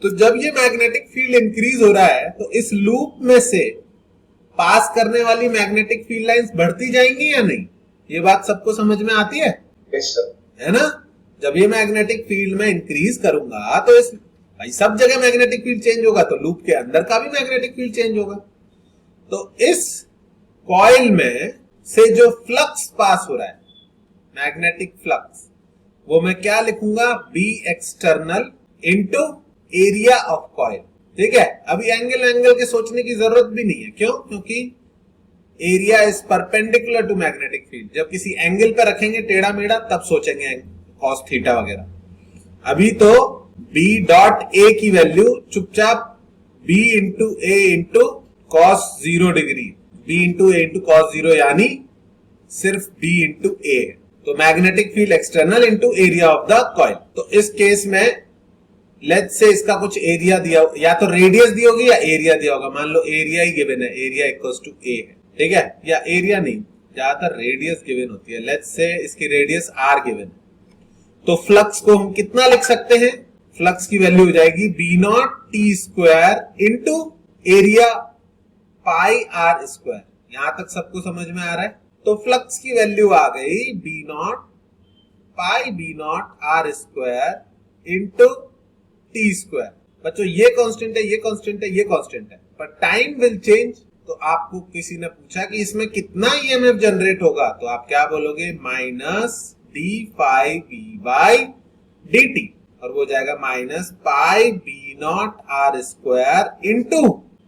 A: तो जब ये मैग्नेटिक फील्ड इंक्रीज हो रहा है तो इस लूप में से पास करने वाली मैग्नेटिक फील्ड लाइंस बढ़ती जाएंगी या नहीं? ये बात सबको समझ में आती है?
C: Yes sir.
A: है ना? जब ये मैग्नेटिक फील्ड में इंक्रीज करूंगा तो इस भाई सब जगह मैग्नेटिक फील्ड चेंज होगा, तो लूप के अंदर का भी मैग्नेटिक फील्ड चेंज होगा। तो इस कॉइल में से जो फ्लक्स पास हो रहा है, मैग्नेटिक फ्लक्स, वो मैं क्या लिखूंगा? B external into area of coil. ठीक है, अभी एंगल के सोचने की जरूरत भी नहीं है। क्यों? क्योंकि area is perpendicular to magnetic field. जब किसी एंगल पर रखेंगे टेढ़ा मेढ़ा तब सोचेंगे कॉस थीटा वगैरह। अभी तो बी डॉट ए की वैल्यू चुपचाप B into A into cos 0 डिग्री, B into A into cos 0, यानी सिर्फ बी इंटू ए। तो magnetic field external into area of the coil. तो इस केस में लेट्स से इसका कुछ एरिया दिया, या तो रेडियस दी होगी या एरिया दिया होगा। मान लो एरिया ही गिवन है, एरिया इक्वल्स टू ए है। ठीक है, या एरिया नहीं, ज्यादातर रेडियस गिवन होती है। लेट्स से इसकी रेडियस आर गिवन है, तो फ्लक्स को हम कितना लिख सकते हैं? फ्लक्स की वैल्यू हो जाएगी B naught T square into area pi R square. यहां तक सबको समझ में आ रहा है? तो फ्लक्स की वैल्यू आ गई B naught pi B naught R square into T square. बच्चों ये कांस्टेंट है, ये कांस्टेंट है, ये कांस्टेंट है, पर टाइम विल चेंज। तो आपको किसी ने पूछा कि इसमें कितना ईएमएफ जनरेट होगा, तो आप क्या बोलोगे? Minus D phi B by D T, और वो जाएगा minus pi B naught R square into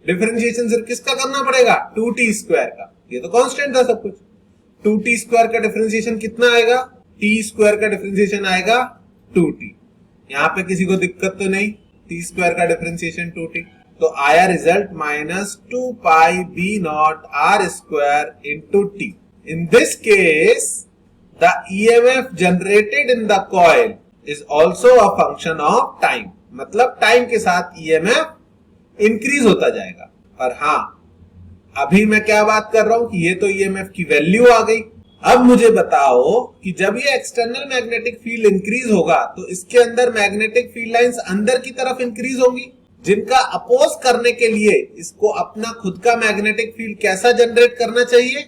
A: differentiation सिर्फ किसका करना पड़ेगा? 2t स्क्वायर का। ये तो कांस्टेंट था सब कुछ। 2t स्क्वायर का डिफरेंशिएशन कितना आएगा? t स्क्वायर का डिफरेंशिएशन आएगा 2t। यहां पे किसी को दिक्कत तो नहीं? t स्क्वायर का डिफरेंशिएशन 2t, तो आया result minus 2 pi B naught R square into T. In this case the EMF generated in the coil is also a function of time. मतलब टाइम के साथ ईएमएफ इंक्रीज होता जाएगा। पर हां, अभी मैं क्या बात कर रहा हूं कि ये तो ईएमएफ की वैल्यू आ गई। अब मुझे बताओ कि जब ये एक्सटर्नल मैग्नेटिक फील्ड इंक्रीज होगा तो इसके अंदर मैग्नेटिक फील्ड लाइंस अंदर की तरफ इंक्रीज होंगी, जिनका अपोज करने के लिए इसको अपना खुद का मैग्नेटिक फील्ड कैसा जनरेट करना चाहिए?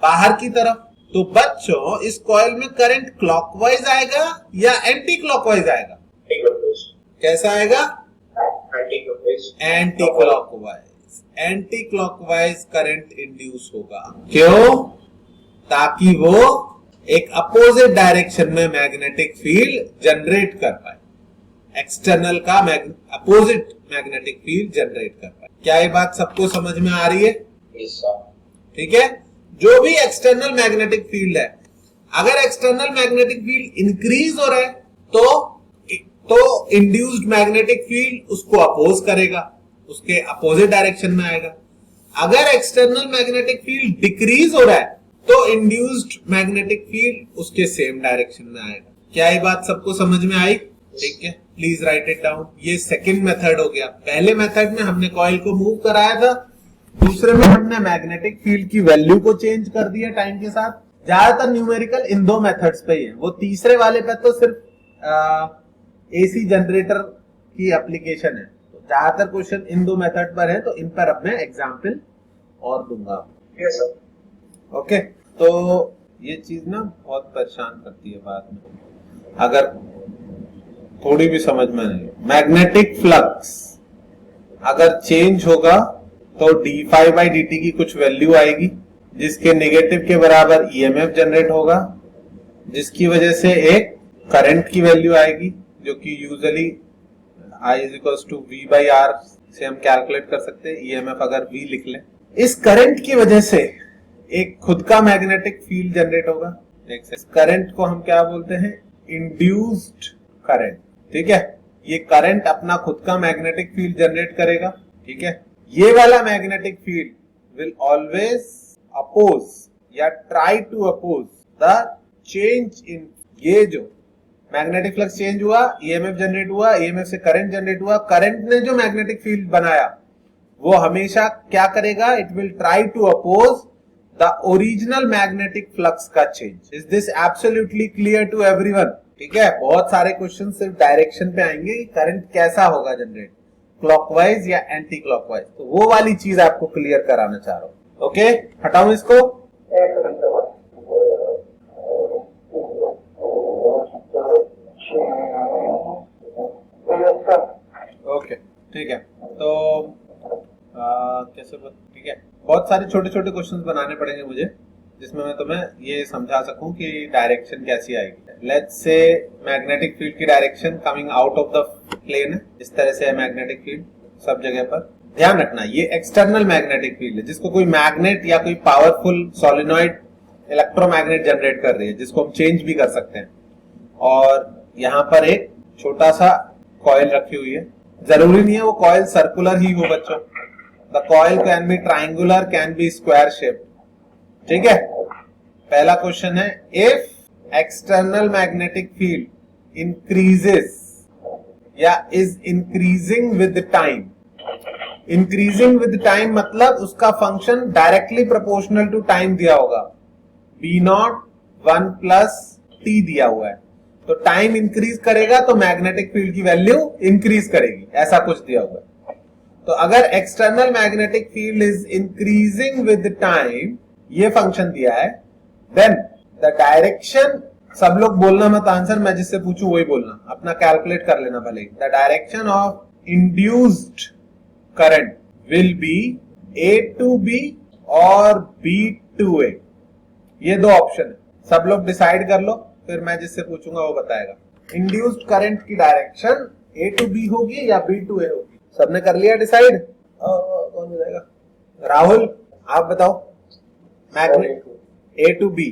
A: बाहर की तरफ। तो बच्चों इस कॉइल में करंट क्लॉकवाइज आएगा या एंटी क्लॉकवाइज आएगा? कैसा आएगा? Anti clockwise. Anti clockwise current induce होगा। क्यों? ताकि वो एक अपोजिट डायरेक्शन में मैग्नेटिक फील्ड जनरेट कर पाए, एक्सटर्नल का अपोजिट मैग्नेटिक फील्ड जनरेट कर पाए। क्या ये बात सबको समझ में आ रही है? ठीक है। जो भी एक्सटर्नल मैग्नेटिक फील्ड है, अगर एक्सटर्नल मैग्नेटिक फील्ड इंक्रीज हो रहा है तो इंड्यूस्ड मैग्नेटिक फील्ड उसको अपोज करेगा, उसके अपोजिट डायरेक्शन में आएगा। अगर एक्सटर्नल मैग्नेटिक फील्ड डिक्रीज हो रहा है तो इंड्यूस्ड मैग्नेटिक फील्ड उसके सेम डायरेक्शन में आएगा। क्या ये बात सबको समझ में आई? ठीक है, प्लीज राइट इट डाउन। ये सेकंड मेथड हो गया। पहले मेथड में हमने कॉइल को मूव कराया था, दूसरे में हमने मैग्नेटिक फील्ड की वैल्यू को चेंज कर दिया टाइम के साथ। ज्यादातर न्यूमेरिकल इन दो मेथड्स पे ही है। वो तीसरे वाले पे तो सिर्फ एसी जनरेटर की एप्लीकेशन है। तो ज्यादातर क्वेश्चन इन दो मेथड पर है, तो इन पर अब मैं एग्जाम्पल और दूंगा।
C: Yes sir.
A: ओके, तो ये चीज ना बहुत परेशान करती है बाद में अगर थोड़ी भी समझ में नहीं। मैग्नेटिक फ्लक्स अगर चेंज होगा तो d5 बाई dt की कुछ वैल्यू आएगी, जिसके नेगेटिव के बराबर ईएमएफ जनरेट होगा, जिसकी वजह से एक करंट की वैल्यू आएगी, जो कि usually I is equals to V by R से हम कैलकुलेट कर सकते हैं। ईएमएफ अगर V लिख लें, इस करंट की वजह से एक खुद का मैग्नेटिक फील्ड जनरेट होगा। इस करंट को हम क्या बोलते हैं? Induced current. ठीक है, ये करंट अपना खुद का मैग्नेटिक फील्ड जनरेट करेगा। ठीक है, ये वाला magnetic field will always oppose या try to oppose the change in. ये जो मैग्नेटिक फ्लक्स चेंज हुआ, ईएमएफ जनरेट हुआ, ईएमएफ से करंट जनरेट हुआ, करंट ने जो मैग्नेटिक फील्ड बनाया वो हमेशा क्या करेगा? It will try to oppose the original magnetic flux का change. Is this absolutely clear to everyone? ठीक है, बहुत सारे क्वेश्चन सिर्फ डायरेक्शन पे आएंगे कि करंट कैसा होगा जनरेट, क्लॉकवाइज या एंटी क्लॉकवाइज, तो वो वाली चीज आपको क्लियर कराना चाह रहा हूं। ओके, हटाऊं इसको। ओके ठीक है, तो कैसे, ठीक है, बहुत सारे छोटे छोटे क्वेश्चंस बनाने पड़ेंगे मुझे जिसमें मैं तुम्हें ये समझा सकूं कि डायरेक्शन कैसी आएगी। लेट्स से मैग्नेटिक फील्ड की direction coming out of the plane है, इस तरह से है मैग्नेटिक फील्ड सब जगह पर। ध्यान रखना ये एक्सटर्नल मैग्नेटिक फील्ड है जिसको कोई मैग्नेट या कोई पावरफुल सोलिनॉइड इलेक्ट्रोमैग्नेट जनरेट कर रही है, जिसको हम चेंज भी कर सकते हैं। और यहाँ पर एक छोटा सा कॉइल रखी हुई है, जरूरी नहीं है वो कॉइल सर्कुलर ही हो बच्चों, the coil can be triangular, can be square shape. ठीक है, पहला क्वेश्चन है, if external magnetic field increases या is increasing with time. Increasing with time मतलब उसका function directly proportional to time दिया होगा, B0 1 प्लस t दिया हुआ है, तो टाइम इंक्रीज करेगा तो मैग्नेटिक फील्ड की वैल्यू इंक्रीज करेगी, ऐसा कुछ दिया हुआ है। तो अगर external magnetic field is increasing with time, ये फंक्शन दिया है, देन द डायरेक्शन, सब लोग बोलना मत आंसर, मैं जिससे पूछूं वही बोलना, अपना कैलकुलेट कर लेना भले। The direction of induced current will be A to B और B to A, ये दो ऑप्शन है, सब लोग डिसाइड कर लो, फिर मैं जिससे पूछूंगा वो बताएगा। इंड्यूस्ड करंट की डायरेक्शन A to B होगी या B to A होगी? सबने कर लिया डिसाइड? कौन बताएगा? राहुल आप बताओ। मैग्नेट A to B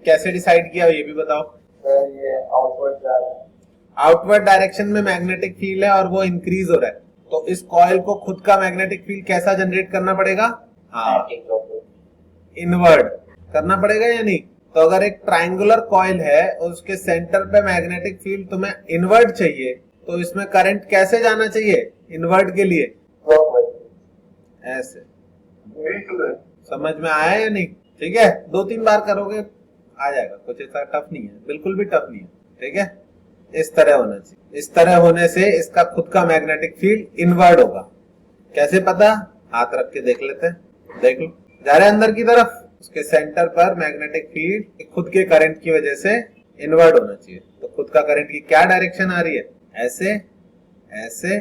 A: कैसे डिसाइड किया ये भी बताओ।
C: ये आउटवर्ड जा रहा है,
A: आउटवर्ड डायरेक्शन में मैग्नेटिक फील्ड है और वो इंक्रीज हो रहा है, तो इस कॉइल को खुद का मैग्नेटिक फील्ड कैसा जनरेट करना पड़ेगा? हाँ, इनवर्ड करना पड़ेगा या नहीं? तो अगर एक ट्राइंगुलर कॉइल है और उसके सेंटर पे मैग्नेटिक फील्ड तुम्हें इनवर्ड चाहिए, तो इसमें करंट कैसे जाना चाहिए इनवर्ड के लिए? ऐसे। समझ में आया या नहीं? ठीक है, 2-3 बार करोगे आ जाएगा, कुछ ऐसा टफ नहीं है, बिल्कुल भी टफ नहीं है। ठीक है, इस तरह होना चाहिए, इस तरह होने से इसका खुद का मैग्नेटिक फील्ड इनवर्ड होगा। कैसे पता? हाथ रख के देख लेते हैं, देख लो, जा रहे अंदर की तरफ, उसके सेंटर पर मैग्नेटिक फील्ड खुद के करंट की वजह से इनवर्ड होना चाहिए, तो खुद का करंट की क्या डायरेक्शन आ रही है? ऐसे ऐसे।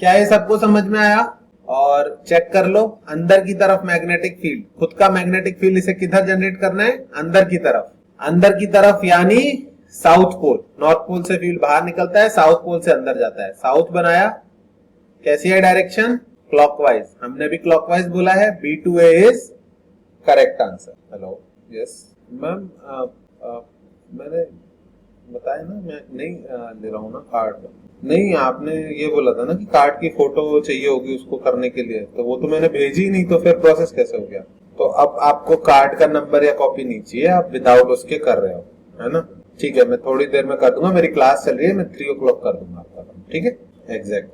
A: क्या ये सबको समझ में आया? और चेक कर लो, अंदर की तरफ मैग्नेटिक फील्ड, खुद का मैग्नेटिक फील्ड इसे किधर जनरेट करना है? अंदर की तरफ। अंदर की तरफ यानी साउथ पोल, नॉर्थ पोल से फील्ड बाहर निकलता है, साउथ पोल से अंदर जाता है, साउथ बनाया। कैसी है डायरेक्शन? क्लॉकवाइज, हमने भी क्लॉकवाइज बोला है, B to A is correct answer. Hello, yes ma'am, मैंने बताया ना, मैं नहीं ले रहा हूँ ना कार्ड। नहीं, आपने ये बोला था ना कि कार्ड की फोटो चाहिए होगी उसको करने के लिए, तो वो तो मैंने भेजी ही नहीं, तो फिर प्रोसेस कैसे हो गया? तो अब आपको कार्ड का नंबर या कॉपी नहीं चाहिए, आप विदाउट उसके कर रहे हो, है ना? ठीक है, मैं थोड़ी देर में कर दूंगा, मेरी क्लास चल रही है, मैं 3 o'clock कर दूंगा आपका काम। ठीक है, एग्जैक्ट।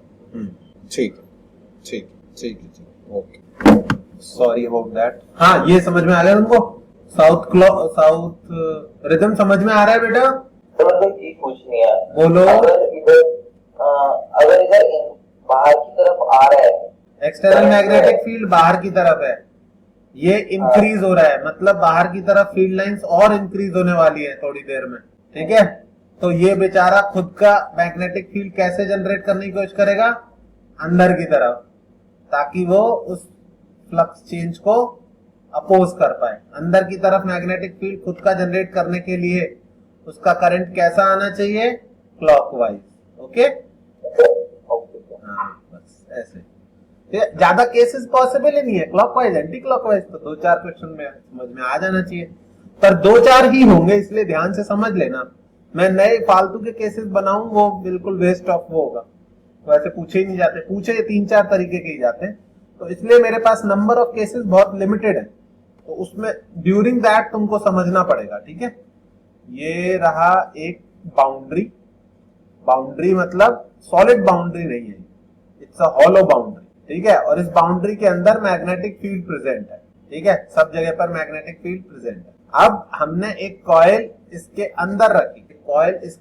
A: ठीक ठीक ठीक ठीक, ओके, सॉरी अबाउट दैट। हाँ, ये समझ में आ गया तुमको? साउथ रिदम समझ में आ रहा है बेटा?
C: ठीक पूछनी है,
A: बोलो।
C: अगर इधर बाहर की तरफ आ रहा है,
A: एक्सटर्नल मैग्नेटिक फील्ड बाहर की तरफ है, ये इंक्रीज हो रहा है, मतलब बाहर की तरफ फील्ड लाइंस और इंक्रीज होने वाली है थोड़ी देर में। ठीक है, तो ये बेचारा खुद का मैग्नेटिक फील्ड कैसे जनरेट करने की कोशिश करेगा? अंदर की तरफ, ताकि वो उस फ्लक्स चेंज को अपोज कर पाए। अंदर की तरफ मैग्नेटिक फील्ड खुद का जनरेट करने के लिए उसका करंट कैसा आना चाहिए? क्लॉकवाइज। ओके, हाँ, बस ऐसे। ज्यादा केसेस पॉसिबल ही नहीं है, क्लॉकवाइज एंटी क्लॉकवाइज तो 2-4 क्वेश्चन में समझ में आ जाना चाहिए, पर 2-4 ही होंगे, इसलिए ध्यान से समझ लेना। मैं नए फालतू के केसेस बनाऊं वो बिल्कुल वेस्ट ऑफ वो होगा, वैसे पूछे ही नहीं जाते, पूछे 3-4 तरीके के ही जाते हैं, तो इसलिए मेरे पास नंबर ऑफ केसेस बहुत लिमिटेड है, तो उसमें ड्यूरिंग दैट तुमको समझना पड़ेगा। ठीक है, ये रहा एक बाउंड्री, बाउंड्री मतलब सॉलिड बाउंड्री नहीं है, इट्स अ हॉलो बाउंड्री। ठीक है, और इस बाउंड्री के अंदर मैग्नेटिक फील्ड प्रेजेंट है। ठीक है, सब जगह पर मैग्नेटिक फील्ड प्रेजेंट है। अब हमने एक कॉइल इसके अंदर रखी, कॉइल इस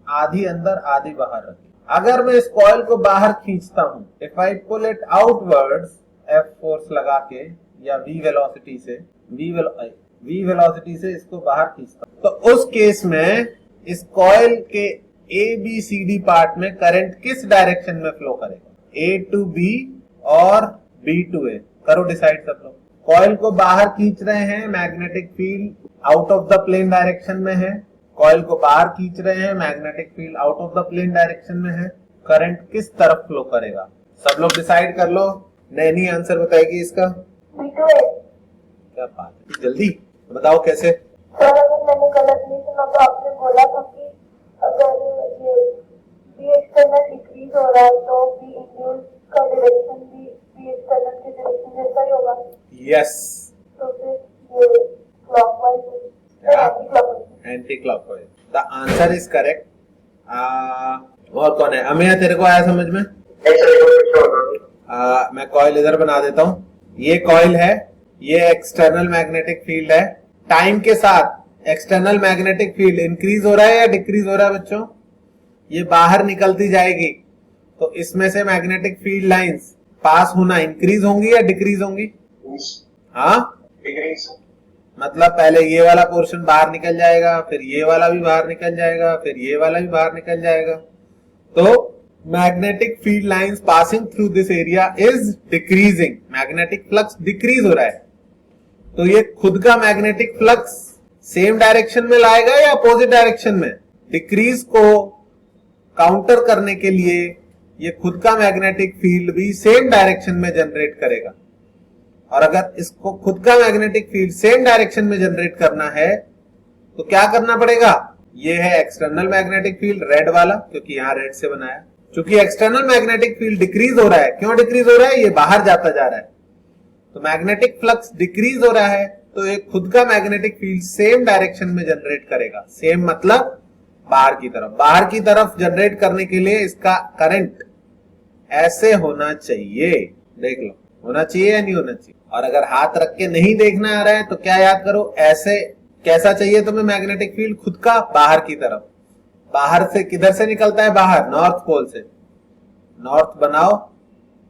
A: आधी अंदर आधी बाहर रखी। अगर मैं इस कॉइल को बाहर खींचता हूं, if I pull it outwards, F force लगा के या वी वेलोसिटी से, वी वेलोसिटी से इसको बाहर खींचता हूं, तो उस केस में इस कॉइल के A B C D part में करंट किस डायरेक्शन में फ्लो करेगा, ए टू बी और बी टू ए। करो डिसाइड सब लोग। कॉइल को बाहर खींच रहे हैं, magnetic field out of the plane direction में है। कॉइल को बाहर खींच रहे हैं, magnetic field out of the plane direction में है। करंट किस तरफ फ्लो करेगा? सब लोग डिसाइड कर लो। नैनी आंसर बताएगी इसका। क्या बात है, जल्दी बताओ कैसे।
D: सर अगर मैंने गलत नहीं सुना तो आपने बोला था कि अगर ये बी एक्सटर्नल डिक्रीज हो रहा है तो बी इंड्यूस का डायरेक्शन भी बी एक्सटर्नल के डायरेक्शन जैसा ही होगा।
A: यस,
D: तो फिर ये clockwise
A: anti clockwise. The answer is correct. और कौन है? अमिया, तेरे को आया समझ में? मैं कॉइल इधर बना देता हूं। ये कॉइल है, ये एक्सटर्नल मैग्नेटिक फील्ड है। टाइम के साथ एक्सटर्नल मैग्नेटिक फील्ड इंक्रीज हो रहा है या डिक्रीज हो रहा है बच्चों? ये बाहर निकलती जाएगी, तो इसमें से मैग्नेटिक फील्ड लाइंस पास होना इंक्रीज होंगी या डिक्रीज होंगी? हाँ,
C: डिक्रीज।
A: मतलब पहले ये वाला पोर्शन बाहर निकल जाएगा, फिर ये वाला भी बाहर निकल जाएगा, फिर ये वाला भी बाहर निकल जाएगा। तो magnetic field lines passing through this area is decreasing. Magnetic flux decrease हो रहा है, तो ये खुद का मैग्नेटिक फ्लक्स सेम डायरेक्शन में लाएगा या अपोजिट डायरेक्शन में? डिक्रीज को काउंटर करने के लिए ये खुद का मैग्नेटिक फील्ड भी सेम डायरेक्शन में जनरेट करेगा। और अगर इसको खुद का मैग्नेटिक फील्ड सेम डायरेक्शन में जनरेट करना है तो क्या करना पड़ेगा? ये है एक्सटर्नल मैग्नेटिक फील्ड, रेड वाला, क्योंकि यहां रेड से बनाया। क्योंकि एक्सटर्नल मैग्नेटिक फील्ड डिक्रीज हो रहा है। क्यों डिक्रीज हो रहा है? ये बाहर जाता जा रहा है, तो मैग्नेटिक फ्लक्स डिक्रीज हो रहा है, तो ये खुद का मैग्नेटिक फील्ड सेम डायरेक्शन में जनरेट करेगा। सेम मतलब बाहर की तरफ। बाहर की तरफ जनरेट करने के लिए इसका करंट ऐसे होना चाहिए। देख लो, होना चाहिए या नहीं होना चाहिए? और अगर हाथ रख के नहीं देखना आ रहा है तो क्या याद करो, ऐसे कैसा चाहिए तुम्हें मैग्नेटिक फील्ड खुद का? बाहर की तरफ। बाहर से किधर से निकलता है? बाहर, नॉर्थ पोल से। नॉर्थ बनाओ,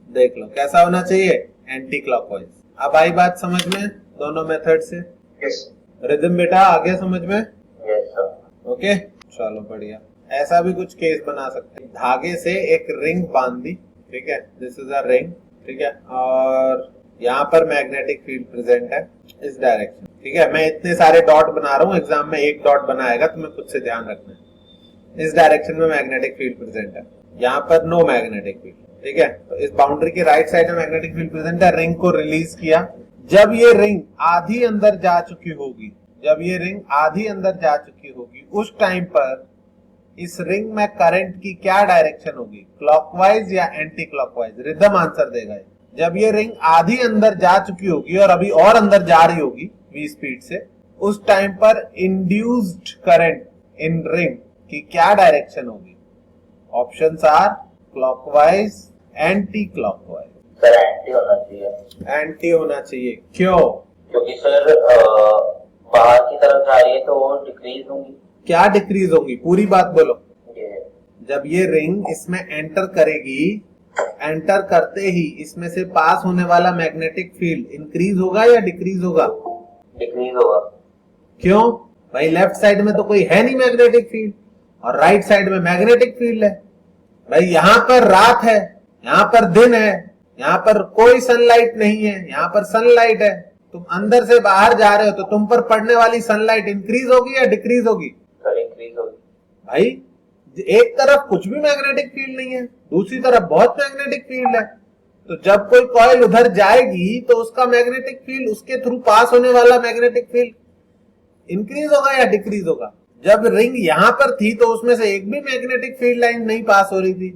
A: देख लो कैसा होना चाहिए, एंटी क्लॉकवाइज। अब आई बात समझ में दोनों मेथड से?
C: यस।
A: रिदम बेटा आ गया समझ में?
C: Yes sir.
A: ओके, चलो बढ़िया। ऐसा भी कुछ केस बना सकते हैं। धागे से एक रिंग बांध दी, ठीक है, दिस इज अ रिंग, ठीक है, और यहाँ पर मैग्नेटिक फील्ड प्रेजेंट है इस डायरेक्शन, ठीक है। मैं इतने सारे डॉट बना रहा हूँ, एग्जाम में एक डॉट बनाएगा, तुम्हें खुद से ध्यान रखना है। इस डायरेक्शन में मैग्नेटिक फील्ड प्रेजेंट है, यहाँ पर नो मैग्नेटिक फील्ड, ठीक है। तो इस बाउंड्री के राइट साइड में मैग्नेटिक फील्ड प्रेजेंट है। रिंग को रिलीज किया। जब ये रिंग आधी अंदर जा चुकी होगी, जब ये रिंग आधी अंदर जा चुकी होगी, उस टाइम पर इस रिंग में करंट की क्या डायरेक्शन होगी, क्लॉकवाइज या एंटी क्लॉकवाइज? रिदम आंसर देगा। जब ये रिंग आधी अंदर जा चुकी होगी और अभी और अंदर जा रही होगी v स्पीड से, उस टाइम पर इंड्यूस्ड करंट इन रिंग की क्या डायरेक्शन होगी? Options are clockwise, anti clockwise.
C: Sir anti होना चाहिए।
A: एंटी होना चाहिए, क्यों?
C: क्योंकि सर बाहर की तरफ जा रही है तो वो डिक्रीज होंगी।
A: क्या डिक्रीज होगी? पूरी बात बोलो।
C: ये
A: जब ये रिंग इसमें एंटर करेगी, एंटर करते ही इसमें से पास होने वाला मैग्नेटिक फील्ड इंक्रीज होगा या डिक्रीज होगा?
C: डिक्रीज होगा।
A: क्यों भाई? लेफ्ट साइड में तो कोई है नहीं मैग्नेटिक फील्ड और राइट साइड में मैग्नेटिक फील्ड है। भाई यहाँ पर रात है, यहाँ पर दिन है, यहाँ पर कोई सनलाइट नहीं है, यहाँ पर सनलाइट है। तुम अंदर से बाहर जा रहे हो तो तुम पर पड़ने वाली सनलाइट इंक्रीज होगी या डिक्रीज होगी?
C: सर इंक्रीज होगी।
A: भाई एक तरफ कुछ भी मैग्नेटिक फील्ड नहीं है, दूसरी तरफ बहुत मैग्नेटिक फील्ड है, तो जब कोई कॉइल उधर जाएगी तो उसका मैग्नेटिक फील्ड, उसके थ्रू पास होने वाला मैग्नेटिक फील्ड इंक्रीज होगा या डिक्रीज होगा? जब रिंग यहां पर थी तो उसमें से एक भी मैग्नेटिक फील्ड लाइन नहीं पास हो रही थी।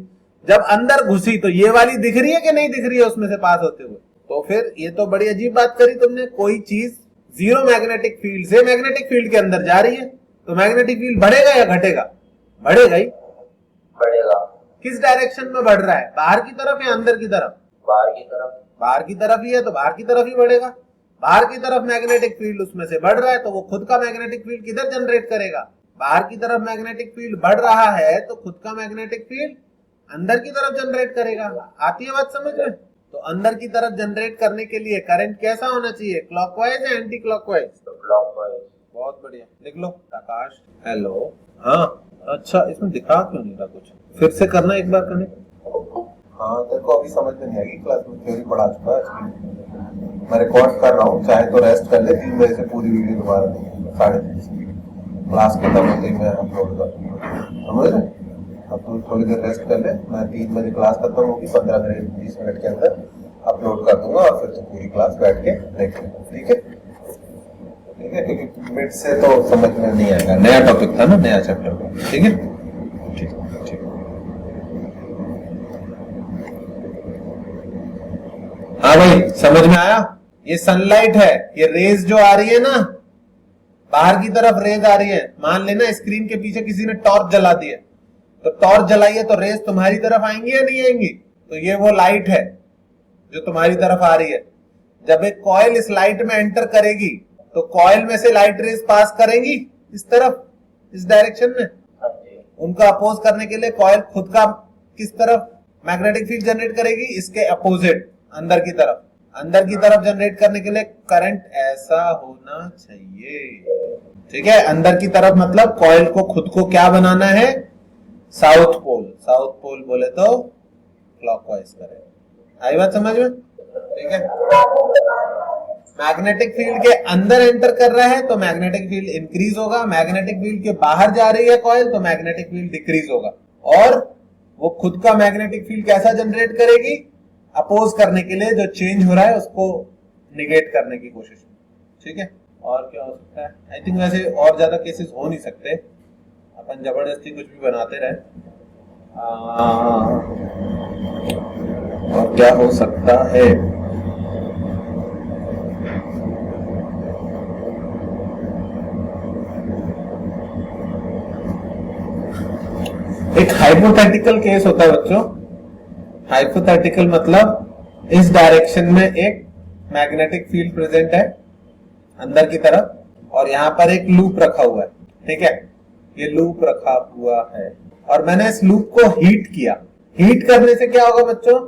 A: जब अंदर घुसी तो ये वाली दिख रही है कि नहीं दिख रही है उसमें से पास होते हुए? तो फिर ये तो बड़ी अजीब बात करी तुमने। कोई चीज जीरो मैग्नेटिक फील्ड से मैग्नेटिक फील्ड के अंदर जा रही है तो मैग्नेटिक फील्ड बढ़ेगा या घटेगा? बढ़ेगा ही।
C: बढ़ेगा।
A: किस डायरेक्शन में बढ़ रहा है, बाहर की तरफ या अंदर की तरफ?
C: बाहर की तरफ।
A: बाहर की तरफ ही है तो बाहर की तरफ ही बढ़ेगा। बाहर की तरफ मैग्नेटिक फील्ड उसमें से बढ़ रहा है तो वो खुद का मैग्नेटिक फील्ड किधर जनरेट करेगा? बाहर की तरफ मैग्नेटिक फील्ड बढ़ रहा है तो खुद का मैग्नेटिक फील्ड अंदर की तरफ जनरेट करेगा। आती है बात समझ में? तो अंदर की तरफ जनरेट करने के लिए करंट कैसा होना चाहिए? क्लॉकवाइज या एंटी क्लॉकवाइज?
C: क्लॉकवाइज।
A: बहुत बढ़िया, लिख लो। आकाश हेलो। हाँ अच्छा, इसमें दिखा क्यों नहीं रहा कुछ? फिर से करना एक बार कनेक्ट।
E: हाँ तेरे को अभी समझ में नहीं आएगी, क्लास में थ्योरी पढ़ा चुका है। मैं रिकॉर्ड कर रहा हूँ, चाहे तो रेस्ट कर ले, 3 बजे से पूरी वीडियो दोबारा नहीं, 3:30 क्लास खत्म होते ही मैं अपलोड कर दूंगा, समझ रहे? अब तू थोड़ी देर रेस्ट कर ले, मैं 3 बजे क्लास खत्म होगी, 15 मिनट 20 मिनट के अंदर अपलोड कर दूंगा और फिर तो पूरी क्लास बैठ के देख लेना, ठीक है? ठीक है, क्योंकि मिड से तो समझ में नहीं आएगा, नया टॉपिक था ना, नया चैप्टर का, ठीक है? ठीक ठीक। हाँ भाई समझ में आया? ये सनलाइट है, ये रेज जो आ रही है ना, बाहर की तरफ रेज आ रही है। मान लेना स्क्रीन के पीछे किसी ने टॉर्च जला दी है, तो टॉर्च जलाई है तो रेज तुम्हारी तरफ आएंगी या नहीं आएंगी? तो ये वो लाइट है जो तुम्हारी तरफ आ रही है। जब एक कॉइल इस लाइट में एंटर करेगी तो कॉइल में से लाइट रेज पास करेंगी इस तरफ, इस डायरेक्शन में। उनका अपोज करने के लिए कॉइल खुद का किस तरफ मैग्नेटिक फील्ड जनरेट करेगी? इसके अपोजिट, अंदर की तरफ। अंदर की तरफ जनरेट करने के लिए करंट ऐसा होना चाहिए, ठीक है? अंदर की तरफ मतलब कॉइल को खुद को क्या बनाना है? South pole. साउथ पोल बोले तो क्लॉकवाइज करें। आई बात समझ में? ठीक है। मैग्नेटिक फील्ड के अंदर एंटर कर रहा है तो मैग्नेटिक फील्ड इंक्रीज होगा, मैग्नेटिक फील्ड के बाहर जा रही है कॉइल तो मैग्नेटिक फील्ड डिक्रीज होगा। और वो खुद का मैग्नेटिक फील्ड कैसा जनरेट करेगी? अपोज करने के लिए, जो चेंज हो रहा है उसको निगेट करने की कोशिश में, ठीक है? और क्या हो सकता है? आई थिंक वैसे और ज्यादा केसेस हो नहीं सकते, अपन जबरदस्ती कुछ भी बनाते रहे। और क्या हो सकता है? एक हाइपोथेटिकल केस होता है बच्चों। हाइपोथेटिकल मतलब इस डायरेक्शन में एक मैग्नेटिक फील्ड प्रेजेंट है अंदर की तरफ, और यहां पर एक लूप रखा हुआ है, ठीक है? ये लूप रखा हुआ है और मैंने इस लूप को हीट किया। हीट करने से क्या होगा बच्चों?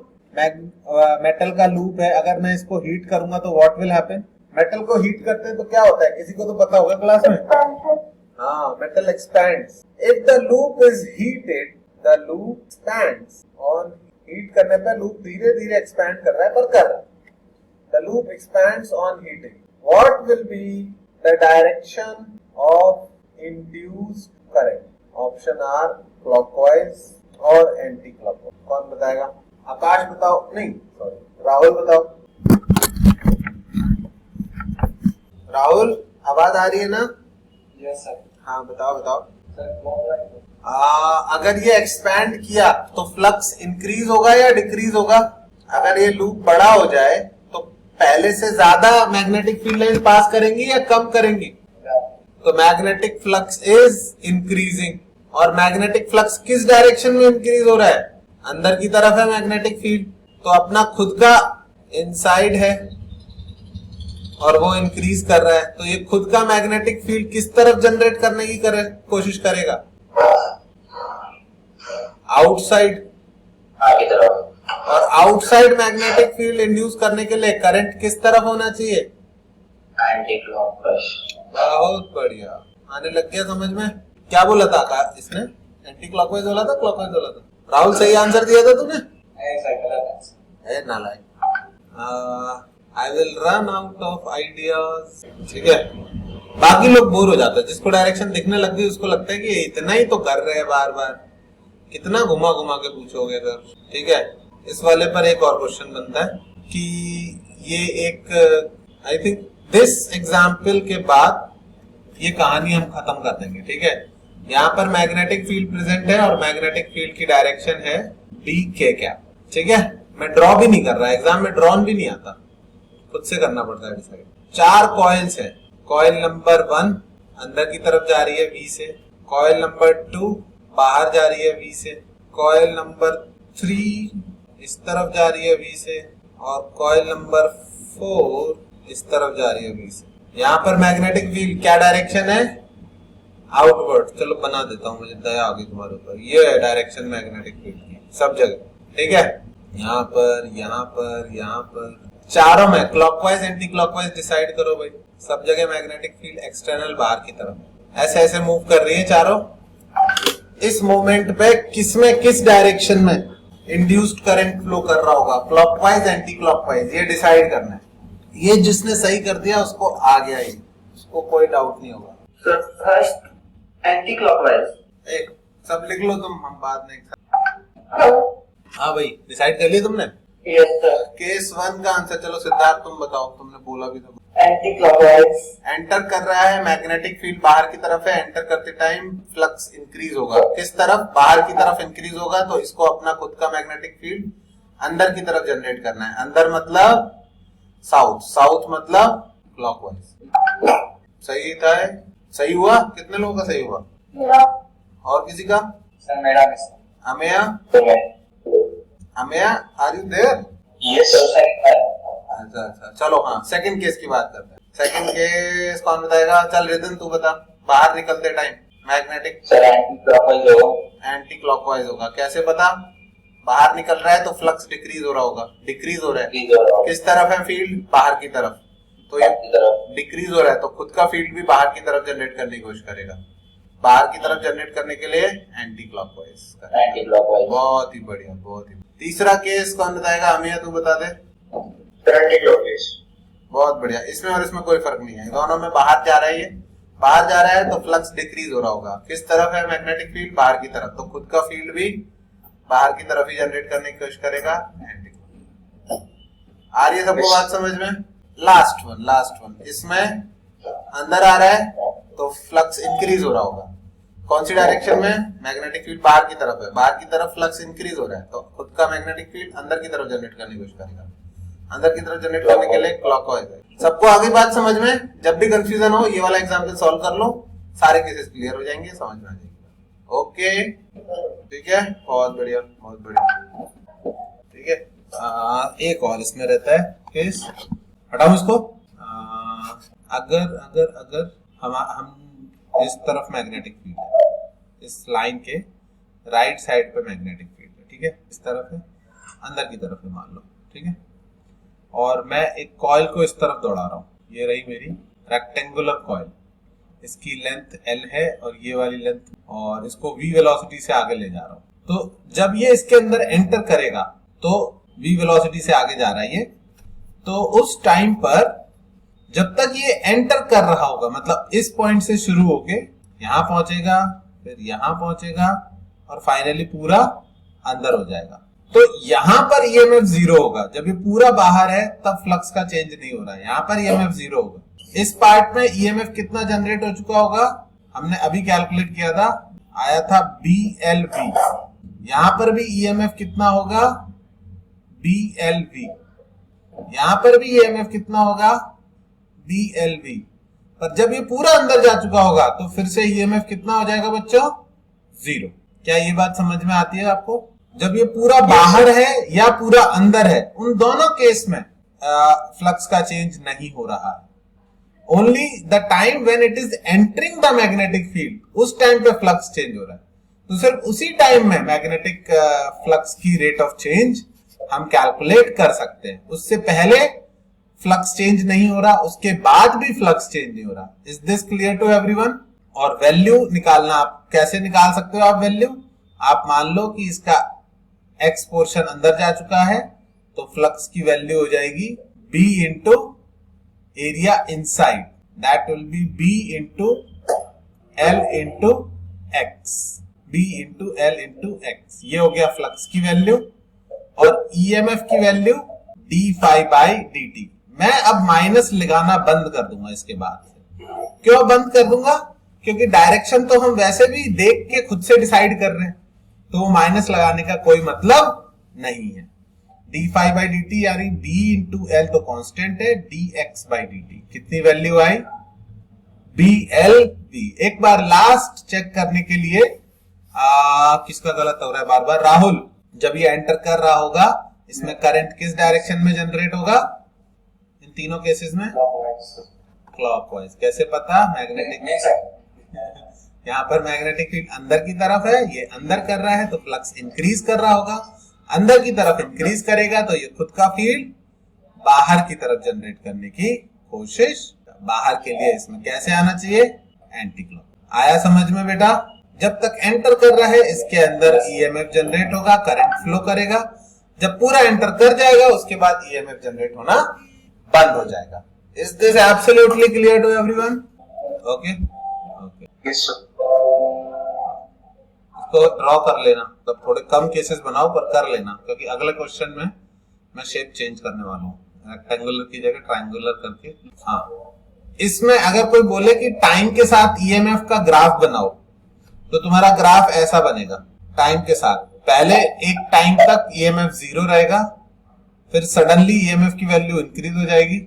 E: मेटल का लूप है, अगर मैं इसको हीट करूंगा तो व्हाट विल हैपन? मेटल को हीट करते हैं तो क्या होता है? किसी को तो पता होगा क्लास में। हाँ, metal expands. If the loop is heated, the loop expands. और हीट करने पे लूप धीरे धीरे एक्सपैंड कर रहा है, पर कर रहा है। The loop expands on heating. What will be the direction of induced current? Option R clockwise और anti-clockwise. कौन बताएगा? आकाश बताओ, नहीं सॉरी राहुल बताओ। राहुल आवाज आ रही है ना?
C: Yes sir.
E: हाँ बताओ बताओ।
C: सर
E: अगर ये एक्सपैंड किया तो फ्लक्स इंक्रीज होगा या डिक्रीज होगा? अगर ये लूप बड़ा हो जाए तो पहले से ज्यादा मैग्नेटिक फील्ड लाइन पास करेंगी या कम करेंगी? तो मैग्नेटिक फ्लक्स इज इंक्रीजिंग। और मैग्नेटिक फ्लक्स किस डायरेक्शन में इंक्रीज हो रहा है? अंदर की तरफ है मैग्नेटिक फील्ड, तो अपना खुद का इनसाइड है और वो इंक्रीज कर रहा है, तो ये खुद का मैग्नेटिक फील्ड किस तरफ जनरेट करने की कोशिश करेगा? आउटसाइड,
C: आगे तरफ।
A: और आउटसाइड मैग्नेटिक फील्ड इंड्यूस करने के लिए करंट किस तरफ होना चाहिए?
C: Anti clockwise.
A: बहुत बढ़िया, आने लग गया समझ में। क्या बोला था आकाश इसने? एंटी क्लॉकवाइज बोला था, क्लॉकवाइज बोला था? राहुल सही आंसर दिया था तूने? नालायक। I will run out of ideas, ठीक है? बाकी लोग बोर हो जाते हैं, जिसको डायरेक्शन दिखने लग गई उसको लगता है कि इतना ही तो कर रहे हैं बार बार, कितना घुमा घुमा के पूछोगे सर, ठीक है? इस वाले पर एक और क्वेश्चन बनता है कि ये एक, आई थिंक दिस एग्जाम्पल के बाद ये कहानी हम खत्म कर देंगे, ठीक है? यहाँ पर मैग्नेटिक फील्ड प्रेजेंट है और मैग्नेटिक फील्ड की डायरेक्शन है डी के कैप, ठीक है? मैं ड्रॉ भी नहीं कर रहा, एग्जाम में ड्रॉन भी नहीं आता, खुद से करना पड़ता है डिसाइड। 4 कॉइल्स है। कॉइल नंबर 1 अंदर की तरफ जा रही है V से, कॉइल नंबर 2 बाहर जा रही है V से, कॉइल नंबर 3 इस तरफ जा रही है V से, और कॉइल नंबर 4
E: इस तरफ जा रही है बी से। यहाँ पर मैग्नेटिक फील्ड क्या डायरेक्शन है, आउटवर्ड। चलो बना देता हूँ, मुझे दया आ गई तुम्हारे ऊपर। ये है डायरेक्शन मैग्नेटिक फील्ड की सब जगह, ठीक है। यहाँ पर, यहाँ पर, यहाँ पर, चारों में क्लॉकवाइज एंटी क्लॉकवाइज डिसाइड करो भाई। सब जगह मैग्नेटिक फील्ड एक्सटर्नल बाहर की तरफ ऐसे ऐसे मूव कर रही है चारों। इस मोमेंट पे किसमें किस डायरेक्शन में इंड्यूस्ड करंट फ्लो कर रहा होगा, क्लॉकवाइज एंटी क्लॉकवाइज, ये डिसाइड करना है। ये जिसने सही कर दिया उसको आ गया, ही उसको कोई डाउट नहीं होगा।
C: Sir first anti clockwise.
E: एक सब लिख लो तुम, हम बाद में। हाँ भाई, डिसाइड कर लिया तुमने?
C: Yes sir.
E: केस 1 का आंसर, चलो सिद्धार्थ तुम बताओ, तुमने बोला भी तो।
C: Anti clockwise.
E: एंटर कर रहा है, मैग्नेटिक फील्ड बाहर की तरफ है, एंटर करते टाइम फ्लक्स इंक्रीज होगा। किस तरफ? बाहर की तरफ इंक्रीज होगा, तो इसको अपना खुद का मैग्नेटिक फील्ड अंदर की तरफ जनरेट करना है। अंदर मतलब साउथ, साउथ मतलब क्लॉकवाइज। सही था? सही हुआ? कितने लोगों का सही हुआ?
D: मेरा।
E: और किसी का?
C: सर मेरा miss.
E: Ameya, Ameya are you there?
C: Yes sir.
E: अच्छा अच्छा, चलो हाँ, सेकंड केस की बात करते हैं। सेकंड केस कौन बताएगा? चल रिदन तू बता। बाहर निकलते time magnetic
C: sir anti clockwise होगा।
E: एंटी क्लॉकवाइज होगा। कैसे पता? बाहर निकल रहा है तो फ्लक्स डिक्रीज हो रहा होगा, डिक्रीज हो रहा है। किस तरफ है फील्ड? बाहर की तरफ, तो ये डिक्रीज हो रहा है, तो खुद का फील्ड भी बाहर की तरफ जनरेट करने की कोशिश करेगा। बाहर की तरफ जनरेट करने के लिए एंटी क्लॉकवाइज।
C: Anti clockwise.
E: बहुत ही बढ़िया, बहुत ही। तीसरा केस कौन बताएगा? अमिया तू बता दे।
C: Anti clockwise.
E: बहुत बढ़िया। इसमें और इसमें कोई फर्क नहीं है, दोनों में बाहर जा रहा है। ये बाहर जा रहा है तो फ्लक्स डिक्रीज हो रहा होगा। किस तरफ है मैग्नेटिक फील्ड? बाहर की तरफ, तो खुद का फील्ड भी बाहर की तरफ ही जनरेट करने की कोशिश करेगा। आ रही है सबको बात समझ में? लास्ट वन, इसमें अंदर आ रहा है तो फ्लक्स इंक्रीज हो रहा होगा। कौन सी डायरेक्शन में? मैग्नेटिक फील्ड बाहर की तरफ है, बाहर की तरफ फ्लक्स इंक्रीज हो रहा है, तो खुद का मैग्नेटिक फील्ड अंदर की तरफ जनरेट करने की कोशिश करेगा। अंदर की तरफ जनरेट करने के लिए क्लॉकवाइज है। सबको आगे बात समझ में? जब भी कंफ्यूजन हो ये वाला एग्जांपल सॉल्व कर लो, सारे केसेस क्लियर हो जाएंगे, समझ में आ जाएंगे। ओके, ठीक है, बहुत बढ़िया, बहुत बढ़िया। ठीक है, एक और इसमें रहता है केस, हटाओ इसको। अगर हम इस तरफ मैग्नेटिक फील्ड है, इस लाइन के राइट साइड पे मैग्नेटिक फील्ड है, ठीक है, इस तरफ है, अंदर की तरफ है मान लो, ठीक है, और मैं एक कॉइल को इस तरफ दौड़ा रहा हूँ। ये रही मेरी रेक्टेंगुलर कॉइल, इसकी लेंथ L है और ये वाली लेंथ, और इसको v वेलोसिटी से आगे ले जा रहा हूँ। तो जब ये इसके अंदर एंटर करेगा तो v वेलोसिटी से आगे जा रहा है ये, तो उस टाइम पर जब तक ये एंटर कर रहा होगा, मतलब इस पॉइंट से शुरू होके यहां पहुंचेगा, फिर यहां पहुंचेगा और फाइनली पूरा अंदर हो जाएगा, तो यहां पर ईएमएफ जीरो होगा। जब ये पूरा बाहर है तब फ्लक्स का चेंज नहीं हो रहा है, यहां पर ईएमएफ जीरो होगा। इस पार्ट में ईएमएफ कितना जनरेट हो चुका होगा? हमने अभी कैलकुलेट किया था, आया था BLV। यहां पर भी ईएमएफ कितना होगा? BLV। यहां पर भी ईएमएफ कितना होगा? BLV। पर जब ये पूरा अंदर जा चुका होगा तो फिर से ईएमएफ कितना हो जाएगा बच्चों? जीरो। क्या ये बात समझ में आती है आपको? जब ये पूरा बाहर है या पूरा अंदर है, उन दोनों केस में फ्लक्स का चेंज नहीं हो रहा है। Only the time when it is entering the magnetic field, उस टाइम पे फ्लक्स चेंज हो रहा है। तो सिर्फ उसी टाइम में मैग्नेटिक फ्लक्स की रेट ऑफ चेंज हम कैलकुलेट कर सकते हैं। उससे पहले फ्लक्स चेंज नहीं हो रहा, उसके बाद भी फ्लक्स चेंज नहीं हो रहा। Is this clear to everyone? और वैल्यू निकालना आप कैसे निकाल सकते हो? आप वैल्यू, आप मान लो कि इसका x पोर्शन अंदर जा चुका है, तो फ्लक्स की वैल्यू हो जाएगी B into area inside, that will be B into L into x, B into L into x। ये हो गया फ्लक्स की वैल्यू। और ईएमएफ की value d phi by dt। मैं अब माइनस लगाना बंद कर दूंगा इसके बाद से। क्यों बंद कर दूंगा? क्योंकि डायरेक्शन तो हम वैसे भी देख के खुद से डिसाइड कर रहे हैं, तो वो माइनस लगाने का कोई मतलब नहीं है। d phi by dt यानी b इंटू L तो कांस्टेंट है, dx by dt कितनी वैल्यू आई? BLV। एक बार लास्ट चेक करने के लिए किसका गलत हो रहा है बार बार? राहुल। जब ये एंटर कर रहा होगा, इसमें करंट किस डायरेक्शन में जनरेट होगा? इन तीनों केसेस में क्लॉकवाइज। कैसे पता? मैग्नेटिक, यहाँ पर मैग्नेटिक फील्ड अंदर की तरफ है, ये अंदर कर रहा है तो फ्लक्स इंक्रीज कर रहा होगा, अंदर की तरफ इंक्रीज करेगा तो ये खुद का फील्ड बाहर की तरफ जनरेट करने की कोशिश, बाहर के लिए इसमें कैसे आना चाहिए? Anti clock. आया समझ में बेटा? जब तक एंटर कर रहा है इसके अंदर ईएमएफ जनरेट होगा, करंट फ्लो करेगा, जब पूरा एंटर कर जाएगा उसके बाद ईएमएफ जनरेट होना बंद हो जाएगा। Is this absolutely clear to everyone? Okay okay, इसको ड्रॉ कर लेना, तो थोड़े कम केसेस बनाओ पर कर लेना, क्योंकि अगले क्वेश्चन में मैं शेप चेंज करने वाला हूँ, रेक्टेंगुलर की जगह ट्रायंगुलर करके। हाँ, इसमें अगर कोई बोले कि टाइम के साथ ईएमएफ का ग्राफ बनाओ, तो तुम्हारा ग्राफ ऐसा बनेगा। टाइम के साथ पहले एक टाइम तक ईएमएफ 0 रहेगा, फिर सडनली ईएमएफ की वैल्यू इंक्रीज हो जाएगी,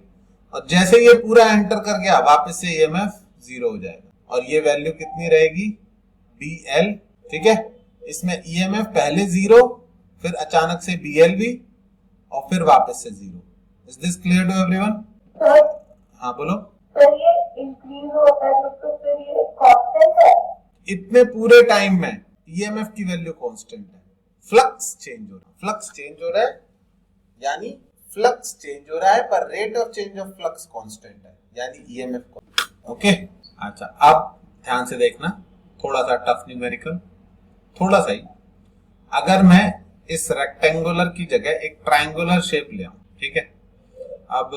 E: और जैसे ये पूरा एंटर कर गया वापस से ईएमएफ 0 हो जाएगा, और ये वैल्यू कितनी रहेगी? BL। ठीक है, इसमें ईएमएफ पहले 0, फिर अचानक से BL भी, और फिर वापस से 0। Is this clear to everyone? हाँ बोलो।
D: सर ये इंक्रीज होता है तो फिर ये कांस्टेंट है?
E: इतने पूरे टाइम में ईएमएफ की वैल्यू कांस्टेंट है, फ्लक्स चेंज हो रहा है, फ्लक्स चेंज हो रहा है, यानी फ्लक्स चेंज हो रहा है पर rate of change of flux constant है, यानी ईएमएफ को। ओके, अच्छा अब ध्यान से देखना, थोड़ा सा टफ न्यूमेरिकल, थोड़ा सा ही। अगर मैं इस रेक्टेंगुलर की जगह एक ट्रायंगुलर शेप ले आऊं, ठीक है, अब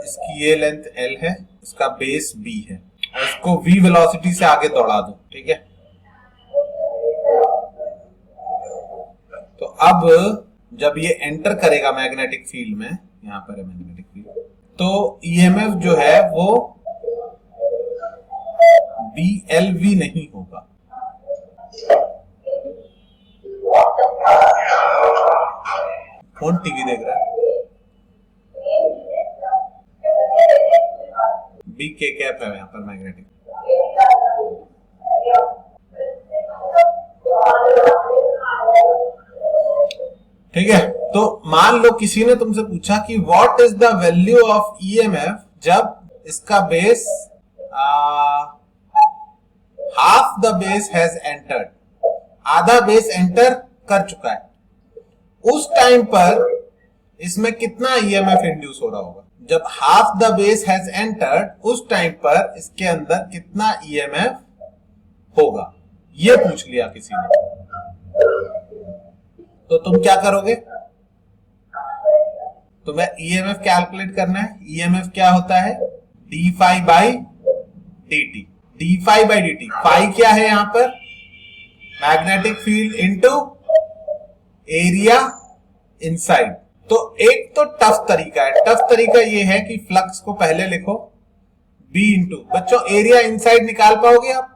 E: इसकी ये लेंथ L है, इसका बेस B है, और इसको V वेलोसिटी से आगे दौड़ा दूं, ठीक है। तो अब जब ये एंटर करेगा मैग्नेटिक फील्ड में, यहां पर है मैग्नेटिक फील्ड, तो ईएमएफ जो है वो BLV नहीं होगा, कौन टीवी देख रहा है? B के कैप है यहाँ पर मैग्नेटिक। ठीक है, तो मान लो किसी ने तुमसे पूछा कि what is the value of EMF जब इसका base half the base has entered, आधा बेस एंटर कर चुका है, उस टाइम पर इसमें कितना ईएमएफ इंड्यूस हो रहा होगा? जब half the base has entered, उस टाइम पर इसके अंदर कितना ईएमएफ होगा, ये पूछ लिया किसी ने, तो तुम क्या करोगे? तुम्हें ईएमएफ कैलकुलेट करना है। ईएमएफ क्या होता है? D phi by dt, D phi by dt। Phi क्या है यहां पर? Magnetic field into area inside. तो एक तो टफ तरीका है, टफ तरीका ये है कि फ्लक्स को पहले लिखो B इंटू, बच्चों एरिया इनसाइड निकाल पाओगे आप?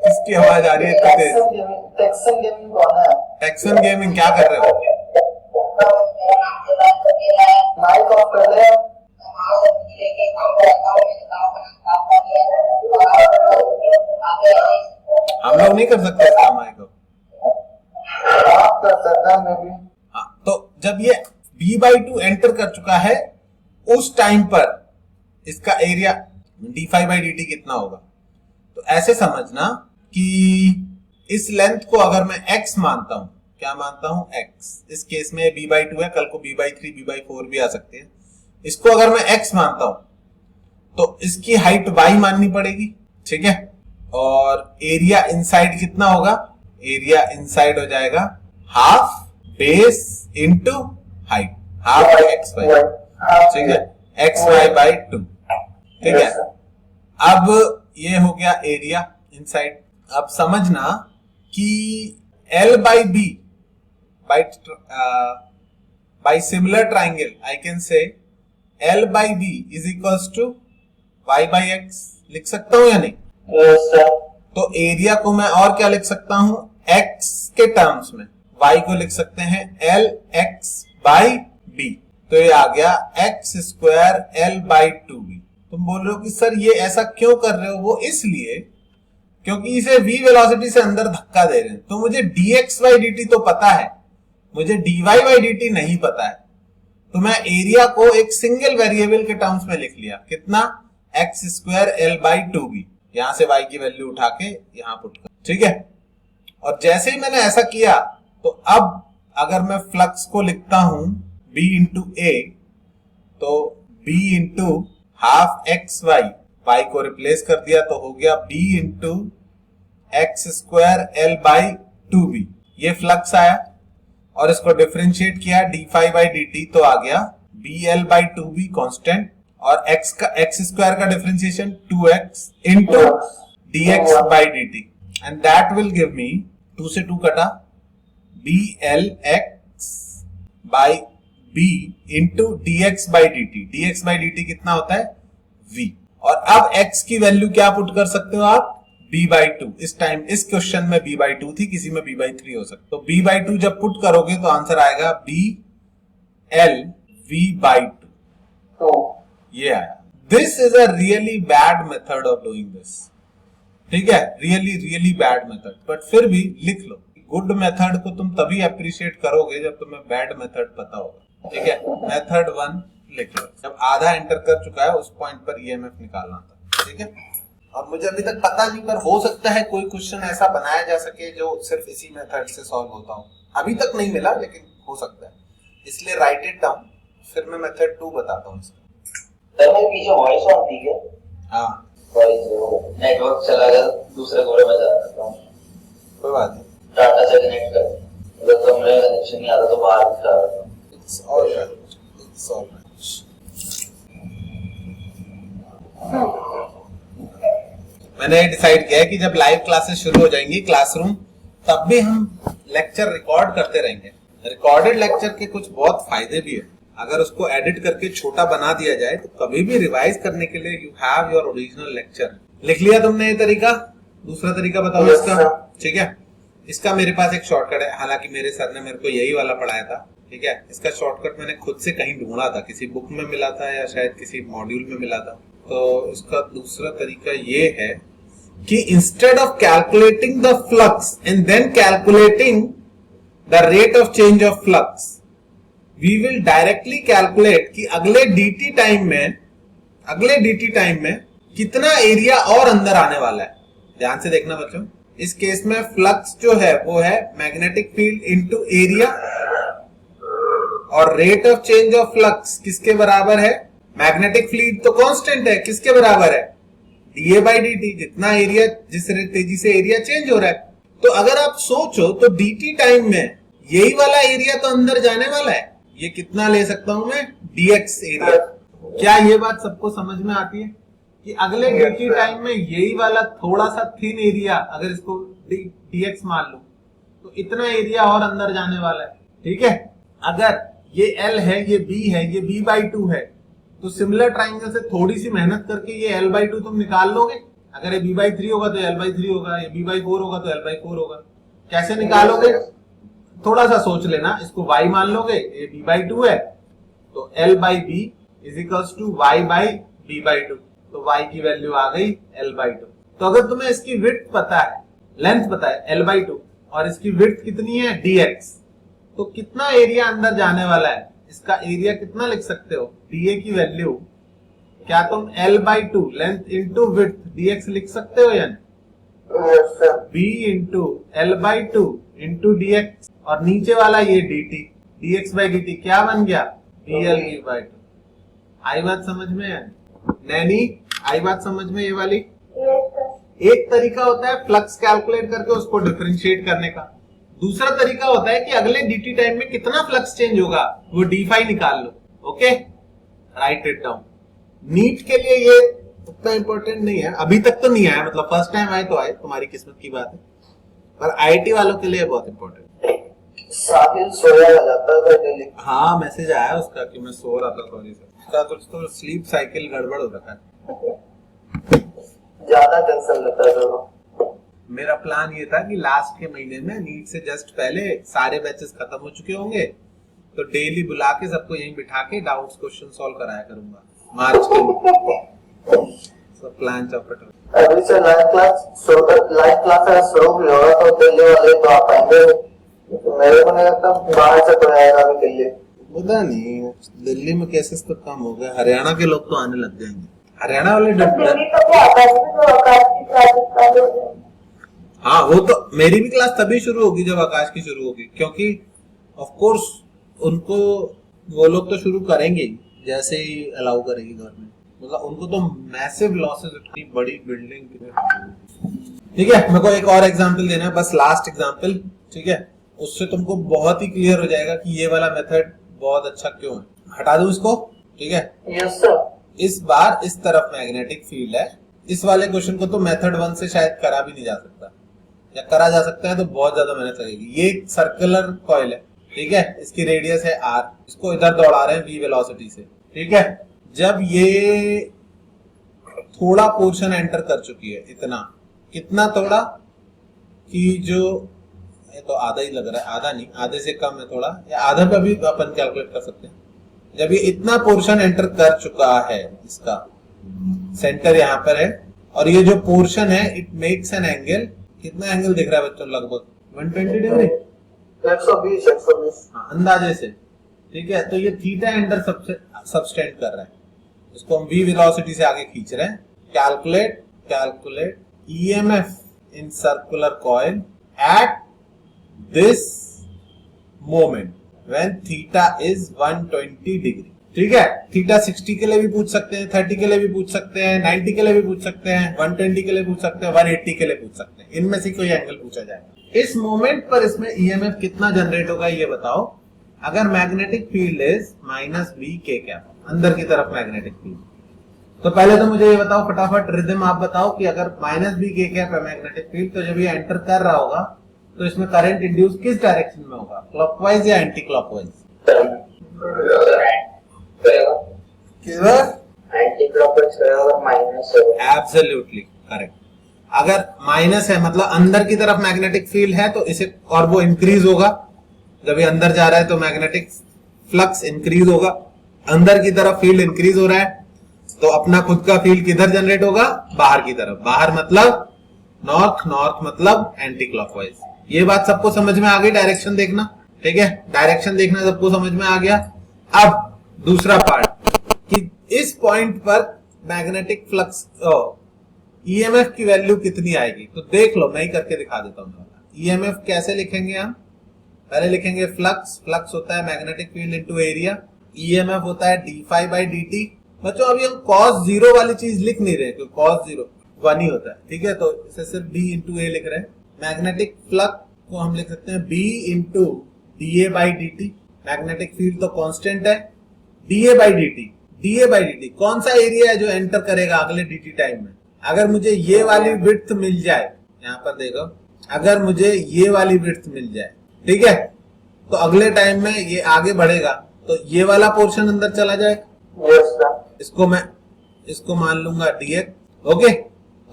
E: किसकी आवाज आ रही है इतनी तेज? टेक्सन गेमिंग क्या कर रहे हो?
C: माइक ऑफ कर दे।
E: हम लोग नहीं कर सकते इसका माइक ऑफ।
C: आप कर सकता मैं भी।
E: हाँ, तो जब ये B/2 एंटर कर चुका है, उस टाइम पर इसका एरिया d5/dt कितना होगा? तो ऐसे समझना कि इस लेंथ को अगर मैं x मानता हूं, क्या मानता हूं? x। इस केस में B/2 है, कल को B/3, B/4 भी आ सकते हैं। इसको अगर मैं x मानता हूं तो इसकी हाइट y माननी पड़ेगी, ठीक है। और एरिया इनसाइड कितना होगा? एरिया इनसाइड हो जाएगा half base into height, half X Y, ठीक है, xy/2, ठीक है। अब ये हो गया एरिया इनसाइड। अब समझना कि L/B by similar triangle I can say L/B is equals to y/x। लिख सकता हूं या नहीं? तो एरिया को मैं और क्या लिख सकता हूं? x के टर्म्स में, y को लिख सकते हैं Lx/b। तो ये आ गया x² L/2b। तुम बोल रहे हो कि सर ये ऐसा क्यों कर रहे हो? वो इसलिए क्योंकि इसे v वेलोसिटी से अंदर धक्का दे रहे हैं। तो मुझे dx by dt तो पता है, मुझे dy by dt नहीं पता है। तो मैं एरिया को एक सिंगल वेरिएबल के टर्म्स में लिख लिया, कितना, x square l by 2b। यहां से y की वैल्यू उठा के यहां पुट कर, ठीक है। और जैसे ही मैंने ऐसा किया तो अब अगर मैं फ्लक्स को लिखता हूं b इंटू a, तो b into half X Y, y को रिप्लेस कर दिया तो हो गया b into X square l by 2b। ये फ्लक्स आया और इसको डिफरेंशिएट किया D phi by D T, तो आ गया B L by 2b constant, और x का x स्क्वायर का differentiation 2x into dx by dt, and that will give me 2 से 2 कटा B L x by b into dx by dt। dx by dt कितना होता है, v। और अब x की वैल्यू क्या पुट कर सकते हो आप, b बाई 2। इस टाइम इस क्वेश्चन में b बाई 2 थी, किसी में b बाई 3 हो सकता। तो b बाई 2 जब पुट करोगे तो आंसर आएगा b l v बाई 2। तो ये आया। This is a really bad method of doing this, ठीक है, रियली बैड मेथड, बट फिर भी लिख लो। गुड मेथड को तुम तभी अप्रिशिएट करोगे जब तुम्हें बैड मेथड पता होगा, ठीक है। मेथड 1 लिख लो। जब आधा एंटर कर चुका है उस पॉइंट पर ईएमएफ निकालना था, ठीक है। और मुझे अभी तक पता नहीं, पर हो सकता है कोई क्वेश्चन ऐसा बनाया जा सके जो सिर्फ इसी मेथड से सॉल्व होता हो। अभी तक नहीं मिला लेकिन हो सकता है, इसलिए राइट इट डाउन, फिर मैं मेथड 2 बताता हूँ इसका।
C: सर मैं पीछे वॉइस ऑन थी क्या?
E: हाँ,
C: वॉइस नेटवर्क चला गया, दूसरे कोरे में जा सकता हूँ,
E: कोई बात नहीं।
C: डाटा से कनेक्ट कर, अगर तो मेरा कनेक्शन नहीं आता तो बाहर दिखा रहा था।
E: It's alright, it's alright. मैंने डिसाइड किया है कि जब लाइव क्लासेस शुरू हो जाएंगी क्लासरूम, तब भी हम लेक्चर रिकॉर्ड करते रहेंगे। रिकॉर्डेड लेक्चर के कुछ बहुत फायदे भी है। अगर उसको एडिट करके छोटा बना दिया जाए तो कभी भी रिवाइज करने के लिए you have your original lecture. लिख लिया तुमने ये तरीका? दूसरा तरीका बताओ इसका, ठीक है। इसका मेरे पास एक शॉर्टकट है, हालांकि मेरे सर ने मेरे को यही वाला पढ़ाया था, ठीक है। इसका शॉर्टकट मैंने खुद से कहीं ढूंढा था, किसी बुक में मिला था या शायद किसी मॉड्यूल में मिला था। तो इसका दूसरा तरीका ये है कि instead of calculating the flux and then calculating the rate of change of flux, we will directly calculate कि अगले dt टाइम में कितना एरिया और अंदर आने वाला है। ध्यान से देखना बच्चों, इस केस में फ्लक्स जो है वो है मैग्नेटिक फील्ड इनटू एरिया, और rate of change of flux किसके बराबर है, मैग्नेटिक फील्ड तो कांस्टेंट है, किसके बराबर है, dA by dt, जितना एरिया, जिस तेजी से एरिया चेंज हो रहा है। तो अगर आप सोचो तो dt टाइम में यही वाला एरिया तो अंदर जाने वाला है, ये कितना ले सकता हूं मैं, dx एरिया। क्या ये बात सबको समझ में आती है कि अगले dt टाइम में यही वाला थोड़ा सा थिन एरिया, अगर इसको dx मान लो तो इतना एरिया और अंदर जाने वाला है, ठीक है। अगर ये l है, ये b है, ये b by 2 है, तो सिमिलर ट्राइंगल से थोड़ी सी मेहनत करके ये l by 2 तुम निकाल लोगे। अगर ये b by 3 होगा तो l by 3 होगा, ये b by 4 होगा तो l by 4 होगा। कैसे निकालोगे, थोड़ा सा सोच लेना। इसको y मान लोगे, ये b by 2 है, तो l by b is equals to y by b by 2, तो y की वैल्यू आ गई l by 2। तो अगर तुम्हें इसकी विड्थ पता है, लेंथ पता है l by 2, और इसकी विड्थ कितनी है dx, तो कितना एरिया अंदर जाने वाला है, इसका एरिया कितना लिख सकते हो, dA की वैल्यू, क्या तुम l by 2 length into width dx लिख सकते हो या नहीं? b into l by 2 into dx, और नीचे वाला ये dt, dx by dt क्या बन गया, dl by 2। आई बात समझ में है नैनी? आई बात समझ में ये वाली? एक तरीका होता है फ्लक्स कैलकुलेट करके उसको डिफरेंशिएट करने का, दूसरा तरीका होता है कि अगले dt टाइम में कितना फ्लक्स चेंज होगा वो d फाई निकाल लो। Okay, write it down. NEET के लिए ये उतना इंपॉर्टेंट नहीं है, अभी तक तो नहीं आया, मतलब फर्स्ट टाइम आए तो आए, तुम्हारी किस्मत की बात है, पर आईआईटी वालों के लिए बहुत इंपॉर्टेंट है।
C: साहिल सोया जाता है,
E: हाँ मैसेज आया उसका कि मैं सो रहा था, सॉरी सर, उसका कुछ तो स्लीप साइकिल गड़बड़ हो रखा है,
C: ज्यादा टेंशन लेता है तो।
E: मेरा प्लान ये था कि लास्ट के महीने में नीट से जस्ट पहले सारे बैचेस खत्म हो चुके होंगे, तो डेली बुला के सबको यहीं बिठा के डाउट्स क्वेश्चन सॉल्व कराया करूंगा मार्च के, सब प्लान चौपट।
C: अभी से लाइव क्लास शुरू भी होगा तो दिल्ली वाले तो आप आएंगे, तो मेरे को नहीं लगता बाहर से कोई आएगा अभी दिल्ली।
E: पता नहीं दिल्ली में केसेस तो कम हो गए, हरियाणा के लोग तो आने लग जाएंगे। हरियाणा वाले
D: दिल्ली तो क्या आकाश में तो आकाश की क्लासेस चालू हो जाएंगी।
E: हाँ वो तो मेरी भी क्लास तभी शुरू होगी जब आकाश की शुरू होगी, क्योंकि ऑफ कोर्स उनको वो लोग तो शुरू करेंगे जैसे ही अलाउ करेगी गवर्नमेंट। मतलब उनको तो मैसिव लॉसेस, इतनी बड़ी बिल्डिंग। ठीक है, मेरे को एक और एग्जांपल देना है, बस लास्ट एग्जांपल, ठीक है, उससे तुमको बहुत ही क्लियर हो जाएगा कि ये वाला मेथड बहुत अच्छा क्यों है। हटा दूं इसको, ठीक है।
C: Yes sir.
E: इस बार इस तरफ मैग्नेटिक फील्ड है। इस वाले क्वेश्चन को तो मेथड 1 से शायद करा भी नहीं जा सकता, या करा जा सकता है तो बहुत ज्यादा मेहनत लगेगी। ये एक सर्कुलर कॉइल है, ठीक है, इसकी रेडियस है r, इसको इधर दौड़ा रहे हैं v वेलोसिटी से, ठीक है। जब ये थोड़ा पोर्शन एंटर कर चुकी है, इतना, कितना थोड़ा कि जो ये तो आधा ही लग रहा है, आधा नहीं, आधे से कम है थोड़ा, या आधा पे भी अपन कैलकुलेट कर सकते हैं। जब ये इतना पोर्शन एंटर कर चुका है, इसका सेंटर यहाँ पर है, और ये जो पोर्शन है इट मेक्स एन एंगल, कितना एंगल दिख रहा है बच्चों, लगभग 120 डिग्री,
C: 120।
E: हाँ, अंदाजे से, ठीक है। तो ये थीटा एंडर सबस्टेंड कर रहा है, इसको हम v वेलोसिटी से आगे खींच रहे हैं। Calculate EMF in circular coil at this moment when theta is 120 degree, ठीक है। थीटा 60 के लिए भी पूछ सकते हैं, 30 के लिए भी पूछ सकते हैं, 90 के लिए भी पूछ सकते हैं, 120 के लिए पूछ सकते हैं, 180 के लिए पूछ सकते हैं, इनमें से कोई एंगल पूछा जाएगा। इस मोमेंट पर इसमें EMF कितना जनरेट होगा ये बताओ। अगर magnetic field is -v k cap, अंदर की तरफ मैग्नेटिक फील्ड, तो पहले तो मुझे ये बताओ फटाफट, रिदम आप बताओ कि अगर -v k कैप है मैग्नेटिक फील्ड, तो जब ये एंटर कर रहा होगा तो इसमें करंट इंड्यूस किस डायरेक्शन में होगा, क्लॉकवाइज या एंटी क्लॉकवाइज?
C: एंटी क्लॉकवाइज रहेगा, माइनस है।
E: Absolutely correct. अगर माइनस है मतलब अंदर की तरफ मैग्नेटिक फील्ड है तो इसे, और वो इंक्रीज होगा, जब ये अंदर जा रहा है तो मैग्नेटिक फ्लक्स इंक्रीज होगा, अंदर की तरफ फील्ड इंक्रीज हो रहा है, तो अपना खुद का फील्ड किधर जनरेट होगा, बाहर की तरफ। बाहर मतलब नॉर्थ, नॉर्थ मतलब एंटी क्लॉकवाइज। ये बात सबको समझ में आ गई, डायरेक्शन देखना, ठीक है, डायरेक्शन देखना सबको समझ में आ गया। अब दूसरा पार्ट कि इस पॉइंट पर मैग्नेटिक फ्लक्स EMF की वैल्यू कितनी आएगी, तो देख लो, मैं ही करके दिखा देता हूँ। EMF कैसे लिखेंगे हम, पहले लिखेंगे फ्लक्स, फ्लक्स होता है magnetic field into area, EMF होता है d phi by dt। बच्चों अभी हम cos 0 वाली चीज लिख नहीं रहे, क्योंकि cos 0 1 ही होता है, ठीक है, तो इसे सिर्फ b इंटू a लिख रहे हैं। मैग्नेटिक फ्लक्स को हम लिख सकते हैं b into da by dt, magnetic field तो कांस्टेंट है, da by dt कौन सा एरिया है जो एंटर करेगा अगले dt टाइम में। अगर मुझे ये वाली विड्थ मिल जाए, यहाँ पर देखो, अगर मुझे ये वाली विड्थ मिल जाए, ठीक है, तो अगले टाइम में ये आगे बढ़ेगा तो ये वाला पोर्शन अंदर चला जाएगा।
C: Yes sir.
E: इसको मान लूंगा dx, ओके।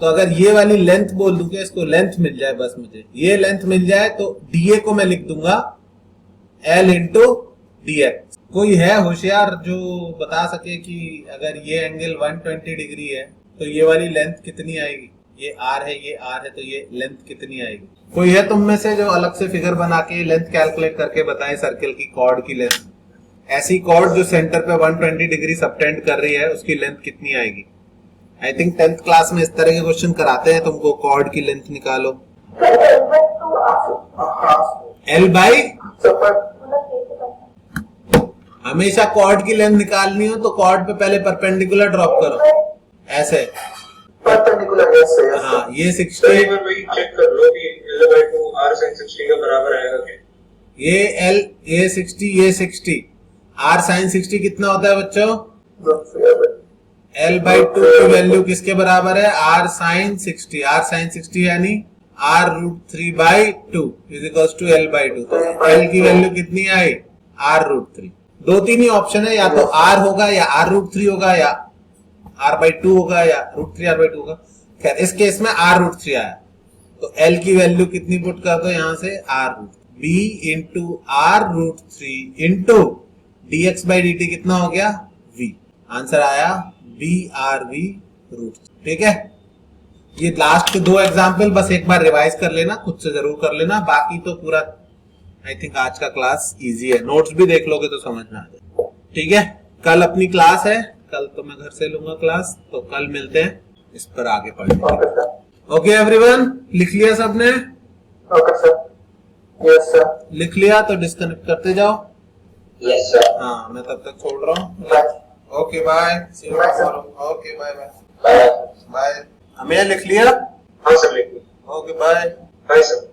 E: तो अगर ये वाली लेंथ बोल दूंगा, इसको लेंथ मिल जाए, बस मुझे ये लेंथ मिल जाए, तो dA को मैं लिख दूंगा L इंटू dx। कोई है होशियार जो बता सके कि अगर ये एंगल 120 डिग्री है तो ये वाली लेंथ कितनी आएगी, ये r है, ये r है, तो ये लेंथ कितनी आएगी? कोई है तुम में से जो अलग से फिगर बना के लेंथ कैलकुलेट करके बताए सर्कल की कॉर्ड की लेंथ? ऐसी कॉर्ड जो सेंटर पे 120 डिग्री सबटेंड कर रही है, उसकी लेंथ कितनी आएगी? आई थिंक 10th क्लास में इस तरह के क्वेश्चन कराते हैं तुमको, कॉर्ड की लेंथ निकालो। L बाई, हमेशा कॉर्ड की लेंथ निकालनी हो तो कॉर्ड पे पहले परपेंडिकुलर ड्रॉप करो, ऐसे
C: परपेंडिकुलर। Yes sir.
E: हाँ, ये 60,
F: चेक कर लो कि L/2 R sin 60 का बराबर आएगा क्या?
E: ये 60 R sin 60 कितना होता है बच्चों? L/2 की वैल्यू किसके बराबर है? R sin 60। R sin 60 यानी R√3/2 is equals to L/2। तो L की वैल्यू कितनी आई? R√3। 2-3 ही ऑप्शन है, या तो R होगा या R√3 होगा या R/2 होगा या √3R/2 होगा। खैर इस केस में R√3 आया, तो L की वैल्यू कितनी पुट कर दो यहाँ से? R√3। B into R√3 into dx/dt कितना हो गया? V। आंसर आया BRV√3। ठीक है,
A: ये लास्ट के 2 एग्जाम्पल बस एक बार रिवाइज कर लेना, खुद से जरूर कर लेना, बाकी तो पूरा आई थिंक आज का क्लास इजी है, नोट्स भी देख लोगे तो समझ में आ जाए। ठीक है, कल अपनी क्लास है, कल तो मैं घर से लूंगा क्लास, तो कल मिलते हैं, इस पर आगे पढ़ेंगे।
C: Okay sir.
A: ओके एवरीवन, लिख लिया सबने?
C: Okay sir. Yes sir.
A: लिख लिया तो डिस्कनेक्ट करते जाओ।
C: Yes sir.
A: हाँ, मैं तब तक छोड़ रहा हूँ।
C: Bye.
A: Okay bye, see you
C: Bye, sir.
A: Tomorrow. Okay bye bye
C: bye.
A: Bye. हमें लिख लिया?
F: हाँ सर लिख लो।
A: Okay bye.
F: Bye sir.